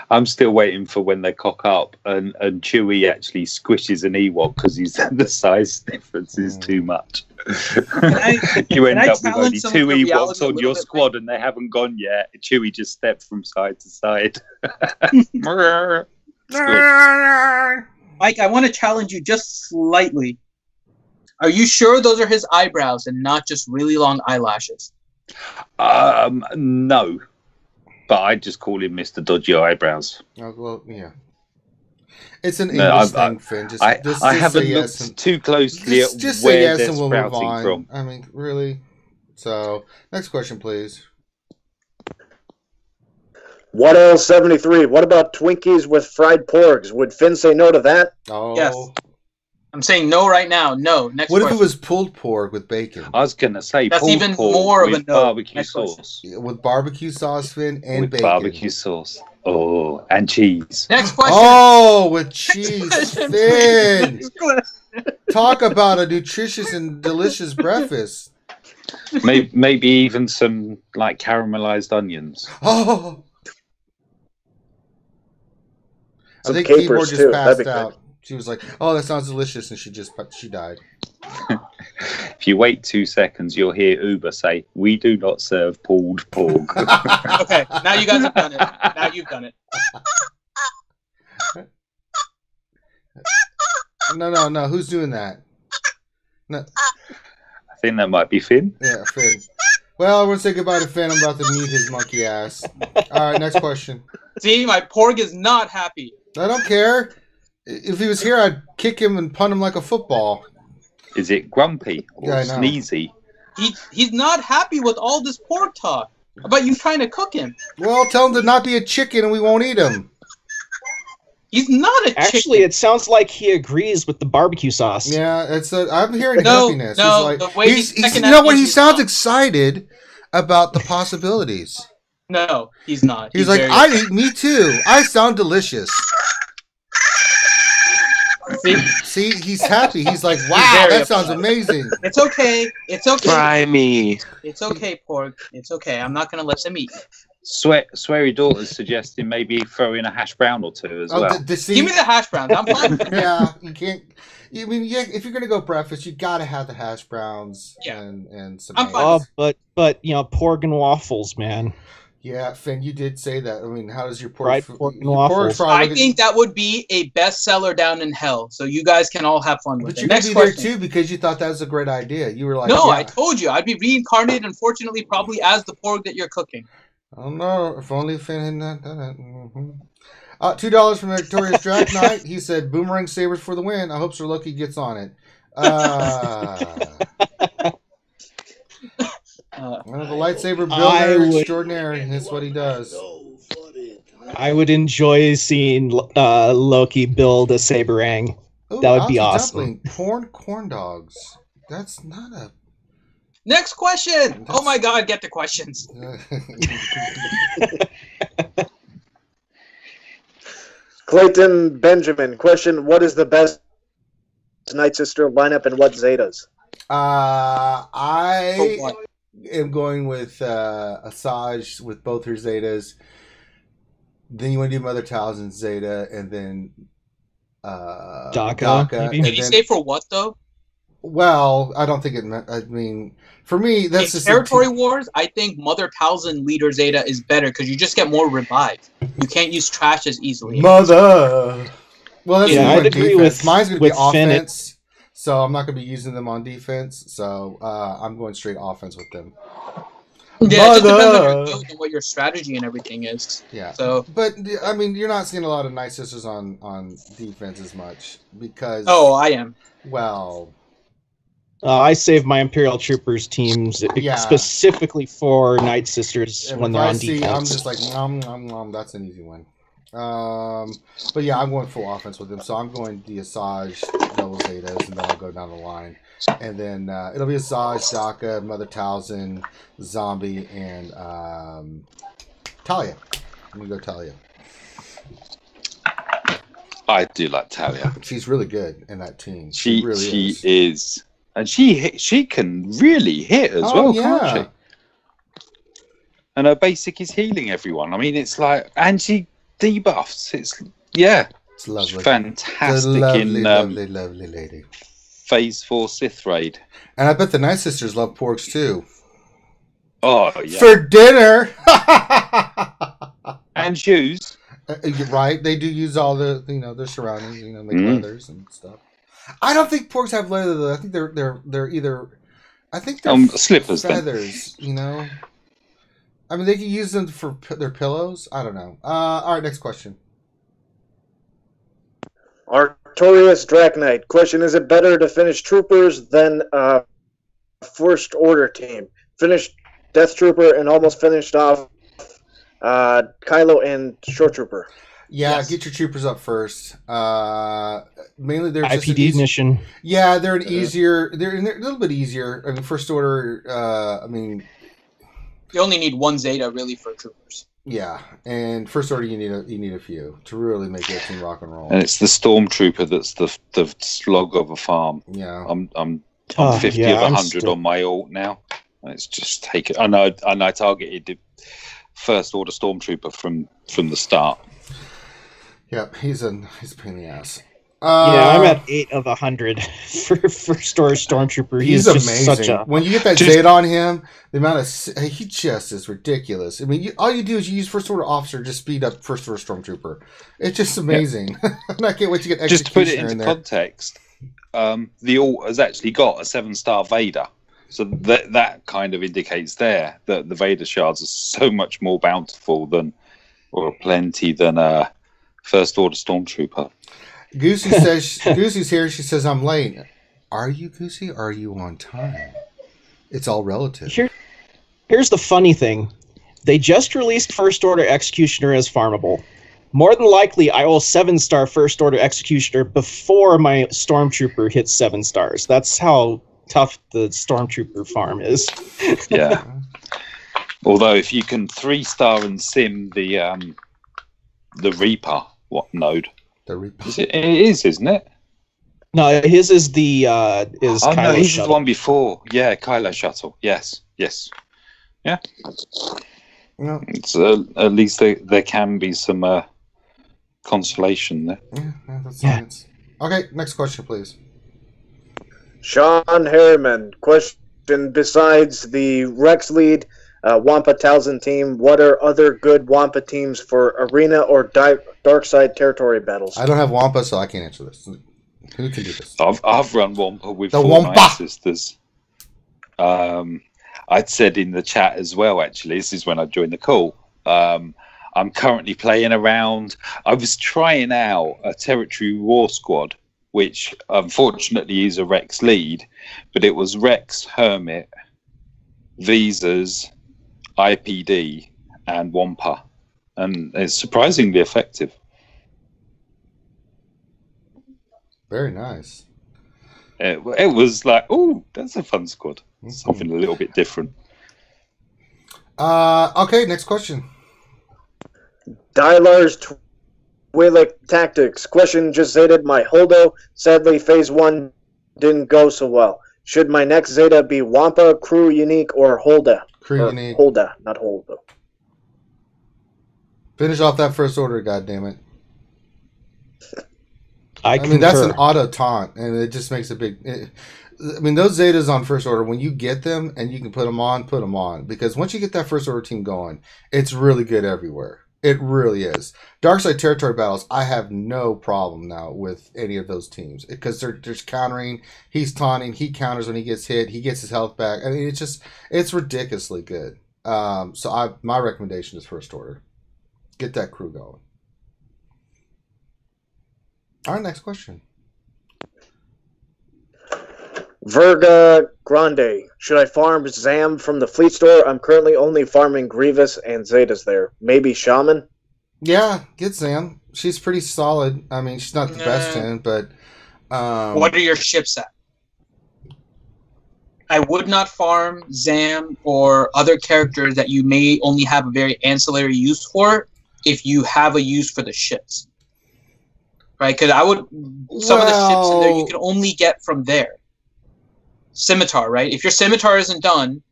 I'm still waiting for when they cock up and Chewie actually squishes an Ewok because the size difference is too much. You end up with only 2 Ewoks on your squad and they haven't gone yet. Chewie just steps from side to side. Mike, I want to challenge you just slightly. Are you sure those are his eyebrows and not just really long eyelashes? No. But I just call him Mr. Dodgy Eyebrows. Oh, well, yeah. It's an English thing, Finn. I haven't looked too closely at where they're sprouting from. I mean, really? So, next question, please. What else? 73. What about Twinkies with fried porgs? Would Finn say no to that? Oh. Yes. I'm saying no right now. No. Next What question. if it was pulled pork with bacon? I was going to say that's pulled even pork more of a with no. Barbecue Next sauce. With barbecue sauce, Finn, and with bacon. Barbecue sauce. Oh, and cheese. Next question. Oh, with cheese, Finn. Talk about a nutritious and delicious breakfast. Maybe even some like caramelized onions. Oh. I Some think capers, Keyboard just too. passed That'd be out. She was like, "Oh, that sounds delicious," and she died. If you wait 2 seconds, you'll hear Uber say, "We do not serve pulled pork." Okay, now you guys have done it. Now you've done it. No. Who's doing that? No. I think that might be Finn. Yeah, Finn. Well, I want to say goodbye to Finn. I'm about to mute his monkey ass. All right, next question. See, my porg is not happy. I don't care. If he was here, I'd kick him and punt him like a football. Is it grumpy or Yeah, I know. sneezy? He's not happy with all this pork talk about you trying to cook him. Well, tell him to not be a chicken and we won't eat him. He's not a chicken. Actually, it sounds like he agrees with the barbecue sauce. Yeah, I'm hearing No, happiness. no, He's the way he's he's you second know what? at He you sounds now. excited about the possibilities. No, he's not. He's like, very I eat me too. I sound delicious. See, he's happy. He's like, wow, very that sounds upset. amazing. It's okay. It's okay. Try me. It's okay, porg. It's okay. I'm not gonna let them eat. Sweary daughter's suggesting maybe throw in a hash brown or two as well. See, Give me the hash browns. I'm fine. yeah, you can't. I mean, yeah, if you're gonna go breakfast, you gotta have the hash browns Yeah. and some. I'm eggs. fine. Oh, but pork and waffles, man. Yeah, Finn, you did say that. I mean, how does your pork? Fried pork and your waffles. probably I gonna- think that would be a bestseller down in hell. So you guys can all have fun with But it. you're gonna Next be there question. too because you thought that was a great idea. You were like, No, yeah. I told you I'd be reincarnated, unfortunately, probably as the porg that you're cooking. I don't know. If only Finn had not done it. $2 from Victoria's Draft Night. He said, "Boomerang sabers for the win. I hope Sir Loki gets on it." One of the lightsaber builder extraordinaire. That's what he does. I would enjoy seeing Loki build a saberang. Ooh, That would be Aussie awesome. Dumpling, corn dogs. That's not a. Next question. Oh my God, get the questions. Clayton Benjamin, question: what is the best Night Sister lineup and what Zetas? I am going with Asajj with both her Zetas. Then you want to do Mother Talzin Zeta, and then Daka, maybe? Did you say for what though? Well, I don't think it meant. I mean, for me, that's In just Territory Wars, I think Mother Talzin Leader Zeta is better because you just get more revive. You can't use trash as easily. Mother. Well, that's Yeah, more I'd agree defense. with- Mine's going to be with Finn. offense, so I'm not going to be using them on defense. So I'm going straight offense with them. Yeah, it just depends on Mother. your build and what your strategy and everything is. Yeah. So, But I mean, you're not seeing a lot of Night Sisters on defense as much because. oh, I am. Well. I save my Imperial Troopers teams Yeah. specifically for Night Sisters And when if they're I on see, defense. I'm just like nom. That's an easy one. But yeah, I'm going full offense with them. So I'm going the Asajj double Zetas, and then I'll go down the line. And then it'll be Asajj, Daka, Mother Talzin, Zombie, and Talia. I'm gonna go Talia. I do like Talia. She's really good in that team. She really is. And she can really hit as well, can't she? And her basic is healing everyone. I mean, it's like, and she debuffs. It's It's lovely. fantastic lovely, in lovely lady. Phase 4 Sith raid. And I bet the Night Sisters love porks too. Oh yeah, For dinner. and shoes. You're right, they do use all the their surroundings, make leathers and stuff. I don't think porgs have leather though. I think they're either. I think they're slippers. Feathers. Then. You know. I mean, they can use them for their pillows. I don't know. All right, next question. Artorius Dracknight. Question: is it better to finish troopers than first order team? Finished Death Trooper and almost finished off Kylo and Short Trooper. Yeah, yes. Get your troopers up first. Mainly they're just IPD mission. Yeah, they're easier. They're a little bit easier. I mean, first order. You only need one Zeta really for troopers. Yeah, and first order you need a few to really make that team rock and roll. And it's the stormtrooper that's the slog of a farm. Yeah, I'm 50 of 100 on my alt now. And it's just taken. I targeted the first order stormtrooper from the start. Yep, he's a pain in the ass. I'm at 8 of 100 for first order stormtrooper. He's amazing. When you get that Zeta on him, the amount of he just is ridiculous. I mean, all you do is you use first order officer, just speed up first order stormtrooper. It's just amazing. Yeah. I can't wait to get executioner just to put it into in there. Context. The alt has actually got a 7-star Vader, so that kind of indicates there that the Vader shards are so much more bountiful than a first order stormtrooper. Goosey says Goosey's here. She says I'm late. Are you, Goosey? Or are you on time? It's all relative. Here's the funny thing: they just released First Order Executioner as farmable. More than likely, I will 7-star First Order Executioner before my Stormtrooper hits 7 stars. That's how tough the Stormtrooper farm is. Yeah. Although if you can 3-star and sim the Reaper, what node? The Reaper. It is, isn't it? No, his is the is. Oh Kylo no, his Shuttle. is the one before. Yeah, Kylo Shuttle. Yes. Yeah. No. It's at least there can be some consolation there. Yeah, that's science. Okay, next question, please. Sean Harriman. Question: besides the Rex lead Wampa Townsend team, what are other good Wampa teams for arena or dark side territory battles? I don't have Wampa, so I can't answer this. Who can do this? I've run Wampa with the 4 Wampa Night Sisters. I'd said in the chat as well, actually, this is when I joined the call. I'm currently playing around. I was trying out a Territory War Squad, which unfortunately is a Rex lead, but it was Rex, Hermit, Visas, IPD, and Wampa. And it's surprisingly effective. Very nice. It was like, oh, that's a fun squad. Something a little bit different. Okay, next question. Dylar's Twi'lek Tactics. Question: just Zeta'd my Holdo. Sadly, phase 1 didn't go so well. Should my next Zeta be Wampa, Crew Unique, or Holda? Crew Unique. Holda, not Holdo. Finish off that first order, goddammit. I mean, that's an auto taunt, and it just makes a big... I mean, those Zetas on first order, when you get them and you can put them on. Because once you get that first order team going, it's really good everywhere. It really is. Darkside territory battles, I have no problem now with any of those teams. Because they're just countering, he's taunting, he counters when he gets hit, he gets his health back. I mean, it's ridiculously good. So my recommendation is first order. Get that crew going. All right, next question. Verga Grande. Should I farm Zam from the fleet store? I'm currently only farming Grievous and Zetas there. Maybe Shaman? Yeah, get Zam. She's pretty solid. I mean, she's not the best in, but... what are your ships at? I would not farm Zam or other characters that you may only have a very ancillary use for if you have a use for the ships. Right? Because some of the ships in there you can only get from there. Scimitar, right? If your Scimitar isn't done,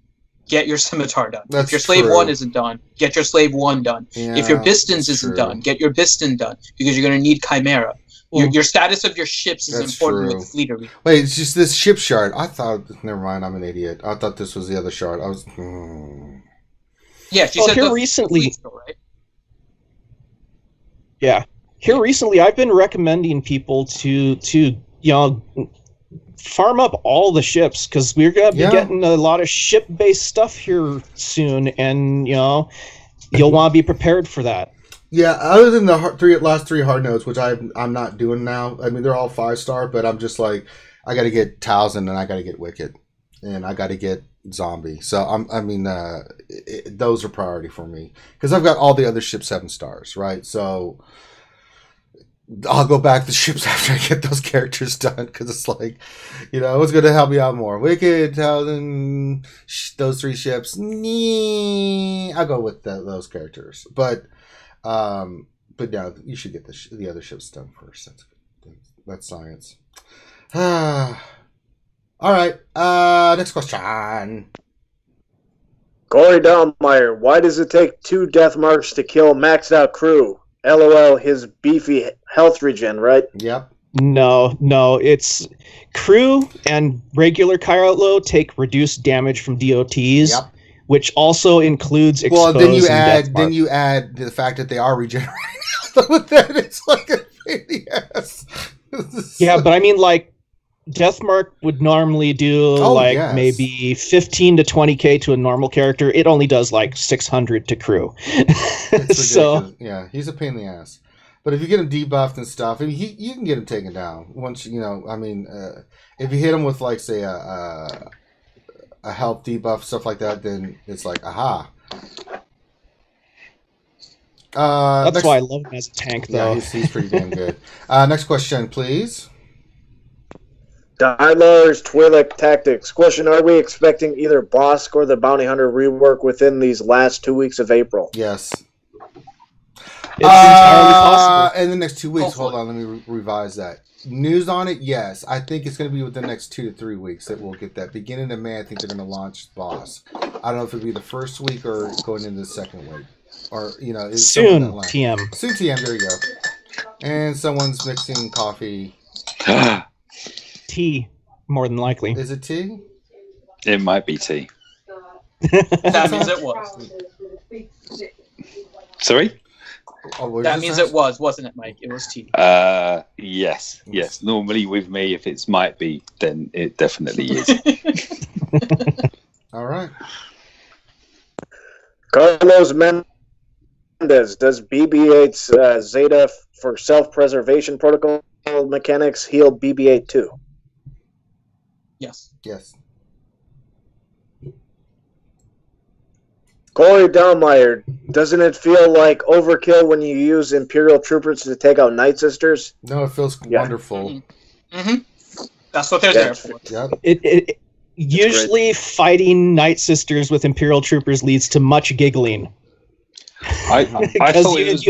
get your Scimitar done. That's if your Slave true. 1 isn't done, get your Slave 1 done. Yeah, if your Bistons isn't true. done, get your Biston done, because you're going to need Chimera. Your status of your ships is important true. with fleet arena. Wait, it's just this ship shard. I thought... Never mind, I'm an idiot. I thought this was the other shard. I was... Yeah, she said here the recently... fleet store, right? Yeah. Here recently, I've been recommending people to farm up all the ships, because we're going to be getting a lot of ship-based stuff here soon, and you'll want to be prepared for that. Yeah, other than the last three hard notes, which I'm not doing now. I mean, they're all 5-star, but I'm just like, I got to get Towson, and I got to get Wicked, and I got to get Zombie. So those are priority for me, because I've got all the other ships 7 stars, right? So I'll go back to ships after I get those characters done, because it's like, what's going to help me out more? Wicked, Towson, those 3 ships. I'll go with those characters, but now you should get the other ships done first. That's science. All right. Next question. Corey Dahlmeyer, why does it take 2 death marks to kill maxed out crew? LOL, his beefy health regen, right? Yep. No, it's crew and regular Kylo take reduced damage from DOTs. Yep. Which also includes exposed. Well, then you add the fact that they are regenerating. Then it's like a pain in the ass. Yeah, but I mean, like, Deathmark would normally do maybe 15 to 20k to a normal character. It only does like 600 to crew. So yeah, he's a pain in the ass. But if you get him debuffed and stuff, I mean, you can get him taken down once. If you hit him with, like, say a health debuff, stuff like that, then it's like, aha. That's why I love him as a tank, though. Yeah, he's pretty damn good. Next question, please. Dylar's Twi'lek Tactics. Question, are we expecting either Bosk or the Bounty Hunter rework within these last 2 weeks of April? Yes. It's entirely possible. In the next 2 weeks, hold on, let me revise that. News on it, yes. I think it's going to be within the next 2 to 3 weeks that we'll get that. Beginning of May, I think they're going to launch Boss. I don't know if it'll be the first week or going into the second week. Or, soon, TM. Soon, TM, there you go. And someone's mixing coffee. Tea, more than likely. Is it tea? It might be tea. That means it was. Sorry? That means it was, wasn't it, Mike? It was tea. Yes. Normally with me, if it's might be, then it definitely is. All right. Carlos Mendez, does BB-8's Zeta for self-preservation protocol mechanics heal BB-8 too? Yes. Corey Dahlmeyer, doesn't it feel like overkill when you use Imperial Troopers to take out Night Sisters? No, it feels wonderful. Mm-hmm. That's what they're there for. Yep. It usually fighting Night Sisters with Imperial Troopers leads to much giggling. I thought it was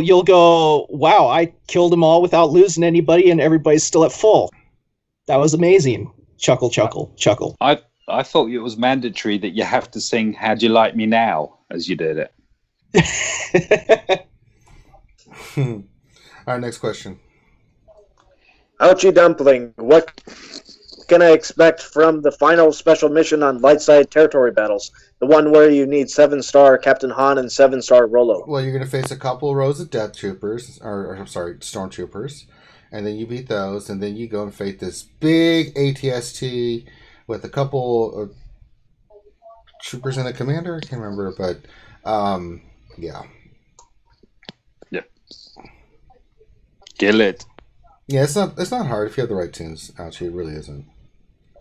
you'll go, wow, I killed them all without losing anybody, and everybody's still at full. That was amazing. Chuckle, chuckle, chuckle. I thought it was mandatory that you have to sing "How'd You Like Me Now" as you did it. All right, next question. Ouchie Dumpling, what can I expect from the final special mission on Lightside Territory Battles? The one where you need 7-star Captain Han and 7-star Rolo. Well, you're going to face a couple rows of Death Troopers, Stormtroopers, and then you beat those, and then you go and fight this big ATST with a couple troopers and a commander. I can't remember, but yeah. Yep. Kill it. Yeah, it's not hard if you have the right tunes. Actually, it really isn't.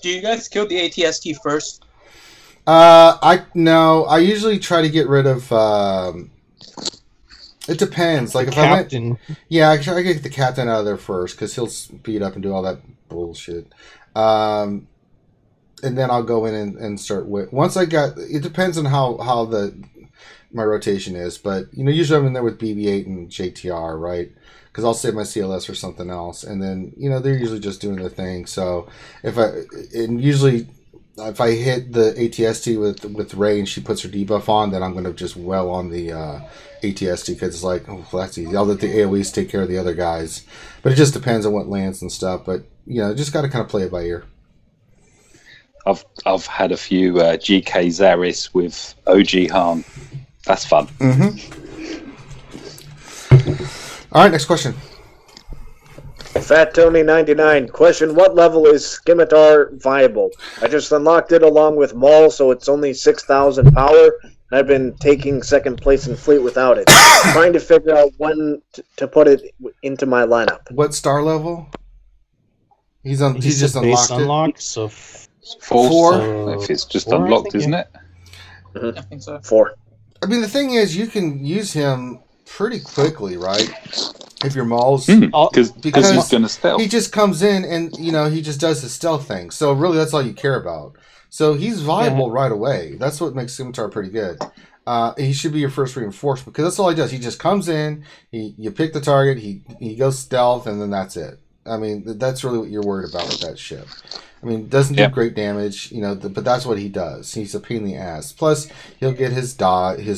Do you guys kill the ATST first? I usually try to get rid of. It depends. Like if captain. I get the captain out of there first because he'll speed up and do all that bullshit. And then I'll go in and start with. Once I got, it depends on how my rotation is, but usually I'm in there with BB-8 and JTR, right? Because I'll save my CLS for something else, and then they're usually just doing their thing. So if I hit the ATST with Rey and she puts her debuff on, then I'm going to just well on the ATST because it's like, oh, that's easy. I'll let the AoEs take care of the other guys, but it just depends on what lands and stuff. But just got to kind of play it by ear. I've had a few GK Zaris with OG Han. That's fun. Mm-hmm. All right, next question. Fat Tony 99. Question: what level is Scimitar viable? I just unlocked it along with Maul, so it's only 6,000 power. And I've been taking second place in Fleet without it. Trying to figure out when to put it into my lineup. What star level? He's just base unlocked it. So 4. So If it's just 4, unlocked, isn't it? Mm-hmm. I think so. 4. I mean, the thing is, you can use him pretty quickly, right? If your Maul's Because he's going to stealth. he just comes in and he just does his stealth thing. So really, that's all you care about. So he's viable right away. That's what makes Scimitar pretty good. He should be your first reinforcement because that's all he does. He just comes in, you pick the target, he goes stealth, and then that's it. I mean, that's really what you're worried about with that ship. I mean, doesn't do great damage, but that's what he does. He's a pain in the ass. Plus, he'll get his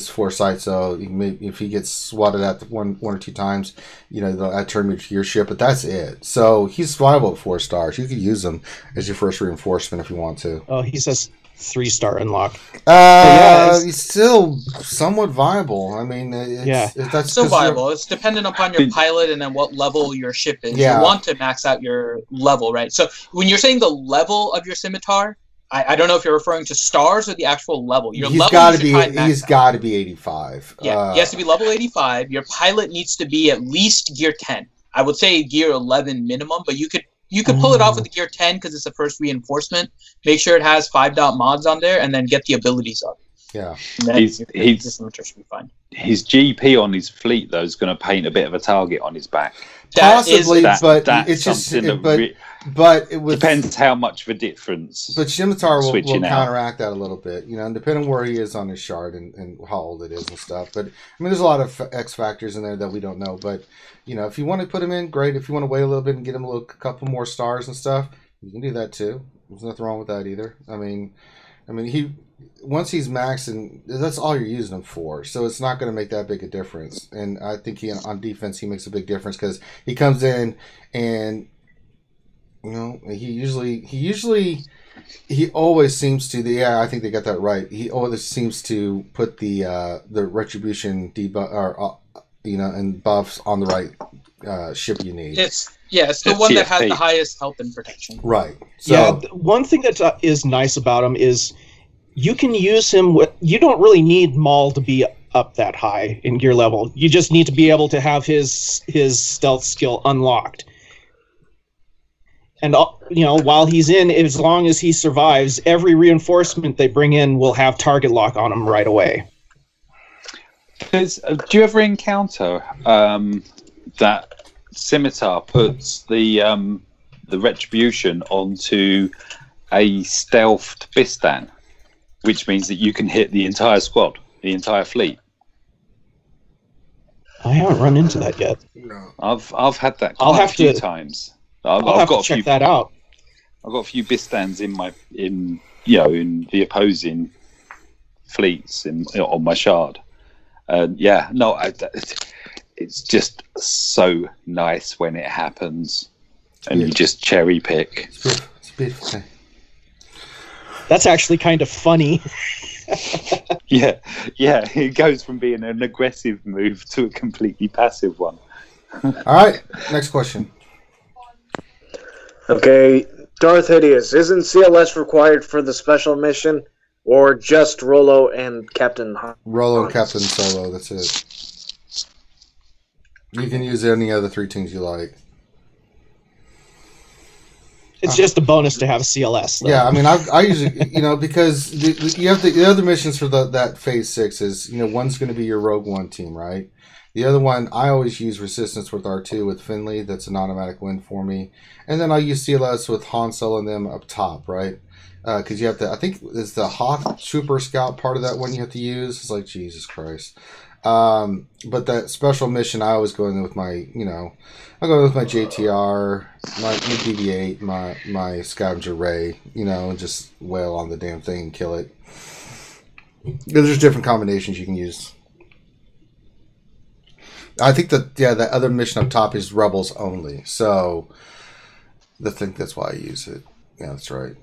foresight, so if he gets swatted at one or two times, they'll add turn to your ship, but that's it. So he's viable at 4 stars. You could use him as your first reinforcement if you want to. Oh, he says 3-star unlock. He's still somewhat viable. I mean, that's still viable. It's dependent upon your pilot and then what level your ship is. You want to max out your level, right? So when you're saying the level of your Scimitar, I don't know if you're referring to stars or the actual level. He's got to be 85. Yeah, he has to be level 85. Your pilot needs to be at least gear 10. I would say gear 11 minimum, but you could pull it off with the gear 10 because it's the first reinforcement. Make sure it has 5-dot mods on there, and then get the abilities up. Yeah, his GP on his fleet though is going to paint a bit of a target on his back. Possibly, but it's just but it was, depends how much of a difference. But Scimitar will counteract that a little bit, and depending on where he is on his shard and how old it is and stuff. But I mean, there's a lot of X factors in there that we don't know. But if you want to put him in, great. If you want to wait a little bit and get him a couple more stars and stuff, you can do that too. There's nothing wrong with that either. I mean, once he's maxed, and that's all you're using him for, so it's not going to make that big a difference. And I think on defense he makes a big difference because he comes in and he always seems to I think they got that right. He always seems to put the retribution debuff or and buffs on the right ship you need. It's the one that has the highest health and protection. Right. So, one thing that is nice about him is you can use him you don't really need Maul to be up that high in gear level. You just need to be able to have his stealth skill unlocked. And while he's in, as long as he survives, every reinforcement they bring in will have target lock on him right away. Do you ever encounter that Scimitar puts the retribution onto a stealthed Bistan, which means that you can hit the entire squad, the entire fleet? I haven't run into that yet. No. I've had that quite a few times. I've got to check that out. I've got a few Bistans in the opposing fleets on my shard. It's just so nice when it happens, and you just cherry pick. It's beautiful. That's actually kind of funny. Yeah, it goes from being an aggressive move to a completely passive one. All right, next question. Okay, Darth Hideous, isn't CLS required for the special mission, or just Rolo and Captain? Rolo and Captain Solo. That's it. You can use any other 3 teams you like. It's just a bonus to have CLS, though. Yeah, I mean, I usually, because you have the other missions for that Phase 6 is, one's going to be your Rogue One team, right? The other one, I always use Resistance with R2 with Finley. That's an automatic win for me. And then I use CLS with Han Solo and them up top, right? Because you have to, I think it's the Hoth Super Scout part of that one you have to use. It's like, Jesus Christ. But that special mission, I always go in with my, I go with my JTR, my BB-8, my Scavenger Ray, and just wail on the damn thing and kill it. There's different combinations you can use. I think that other mission up top is Rebels only, so I think that's why I use it. Yeah, that's right.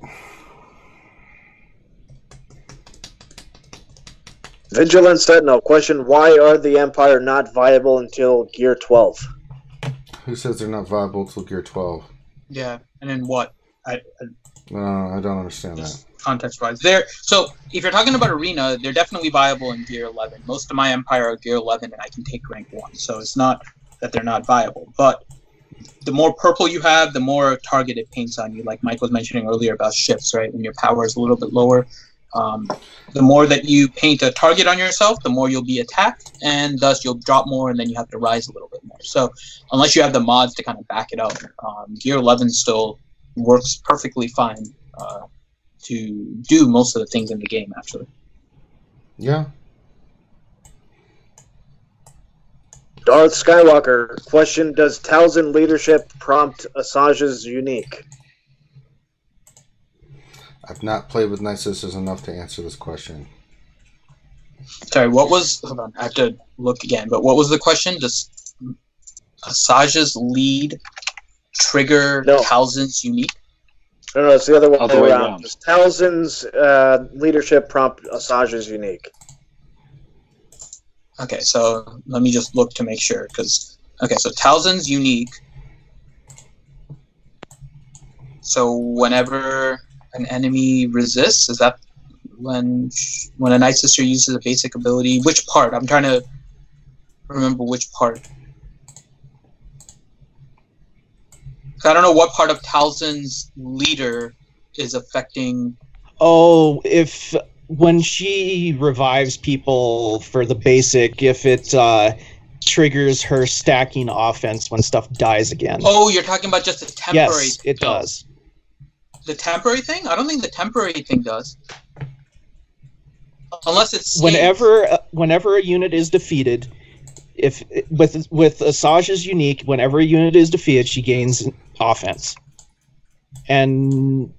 Vigilant Sentinel question: why are the Empire not viable until Gear 12? Who says they're not viable till Gear 12? Yeah, and then what? I don't understand that. Context-wise, so if you're talking about Arena, they're definitely viable in Gear 11. Most of my Empire are Gear 11, and I can take rank 1, so it's not that they're not viable. But the more purple you have, the more target it paints on you. Like Mike was mentioning earlier about shifts, right? When your power is a little bit lower, the more that you paint a target on yourself, the more you'll be attacked, and thus you'll drop more, and then you have to rise a little bit more. So unless you have the mods to kind of back it up, Gear 11 still works perfectly fine to do most of the things in the game, actually. Yeah. Darth Skywalker, question, does Talzin leadership prompt Asajj's unique? I've not played with Night Sisters enough to answer this question. Sorry, what was... Hold on, I have to look again, but what was the question? Does Asajj's lead trigger Talzin's unique? No, it's the other way around. Does Talzin's leadership prompt Asajj's unique? Okay, so let me just look to make sure, because... Okay, so Talzin's unique. So whenever an enemy resists, is that when a Night Sister uses a basic ability? Which part? I'm trying to remember which part. I don't know what part of Talzin's leader is affecting... Oh, when she revives people for the basic, if it triggers her stacking offense when stuff dies again. Oh, you're talking about just the temporary... Yes, it does. The temporary thing? I don't think the temporary thing does. Unless it's... Whenever a unit is defeated... with Asajj's unique, whenever a unit is defeated, she gains offense. And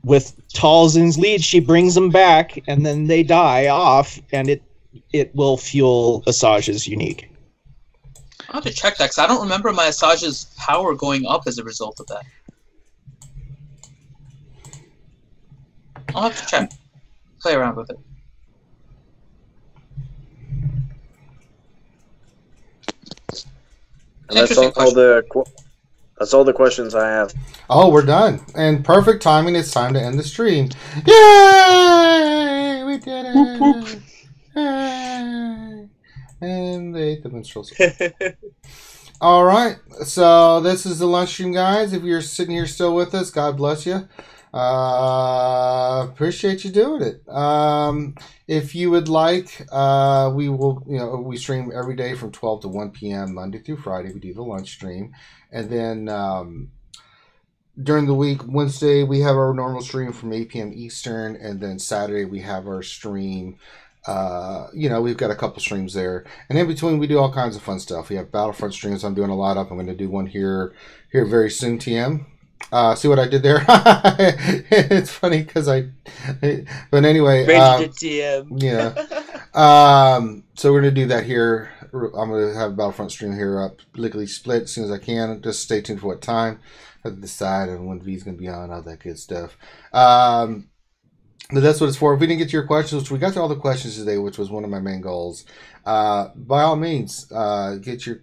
with Talzin's lead, she brings them back, and then they die off, and it will fuel Asajj's unique. I'll have to check that, because I don't remember my Asajj's power going up as a result of that. I'll have to check. Play around with it. And that's all the questions I have. Oh, we're done. And perfect timing. It's time to end the stream. Yay! We did it! Whoop, whoop. Yay! And they ate the minstrels. All right. So this is the lunch stream, guys. If you're sitting here still with us, God bless you. Appreciate you doing it. If you would like, we stream every day from 12 to 1 p.m. Monday through Friday. We do the lunch stream. And then during the week, Wednesday, we have our normal stream from 8 p.m. Eastern. And then Saturday, we have our stream. We've got a couple streams there. And in between, we do all kinds of fun stuff. We have Battlefront streams I'm doing a lot of. I'm going to do one here very soon, TM. See what I did there? It's funny because but anyway, yeah. So we're gonna do that here. I'm gonna have a Battlefront stream here up, lickety split as soon as I can. Just stay tuned for what time. I have to decide on when V's gonna be on, all that good stuff. But that's what it's for. If we didn't get to your questions, which we got to all the questions today, which was one of my main goals, by all means, get your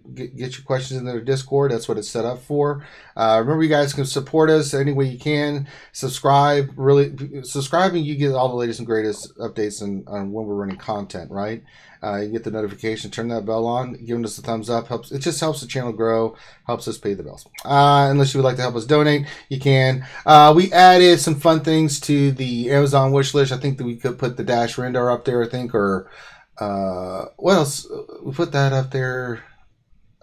questions in the Discord. That's what it's set up for. Remember, you guys can support us any way you can. Subscribe. Really, subscribing, you get all the latest and greatest updates on when we're running content, right? You get the notification, turn that bell on, giving us a thumbs up. It just helps the channel grow, helps us pay the bills. Unless you would like to help us donate, you can. We added some fun things to the Amazon wish list. I think that we could put the Dash Rendar up there, or what else? We put that up there.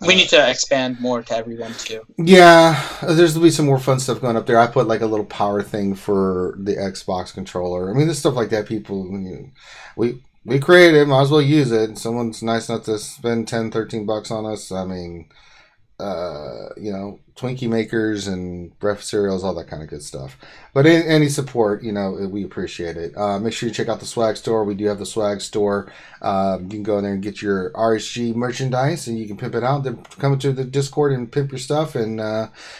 We need to expand more to everyone too. Yeah, there's will be some more fun stuff going up there. I put like a little power thing for the Xbox controller. I mean, there's stuff like that. We created it, might as well use it. Someone's nice enough to spend $10-13 on us. I mean, Twinkie makers and breakfast cereals, all that kind of good stuff. But any support, we appreciate it. Make sure you check out the swag store. We do have the swag store. You can go in there and get your RSG merchandise, and you can pimp it out. Then come into the Discord and pimp your stuff, and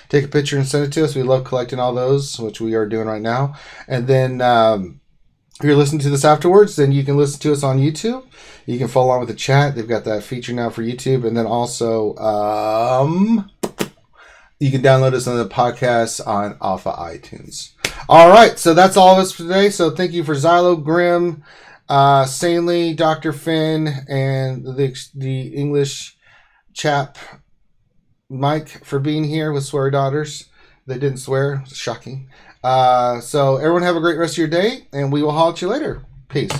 take a picture and send it to us. We love collecting all those, which we are doing right now. And then if you're listening to this afterwards, then you can listen to us on YouTube. You can follow along with the chat. They've got that feature now for YouTube. And then also, You can download us on the podcast on Alpha iTunes. All right, so that's all of us for today. So thank you for Xylo, Grim, Sanely, Dr. Finn, and the English chap, Mike, for being here with Swear Daughters. They didn't swear. Shocking. So everyone have a great rest of your day, and we will holler at you later. Peace.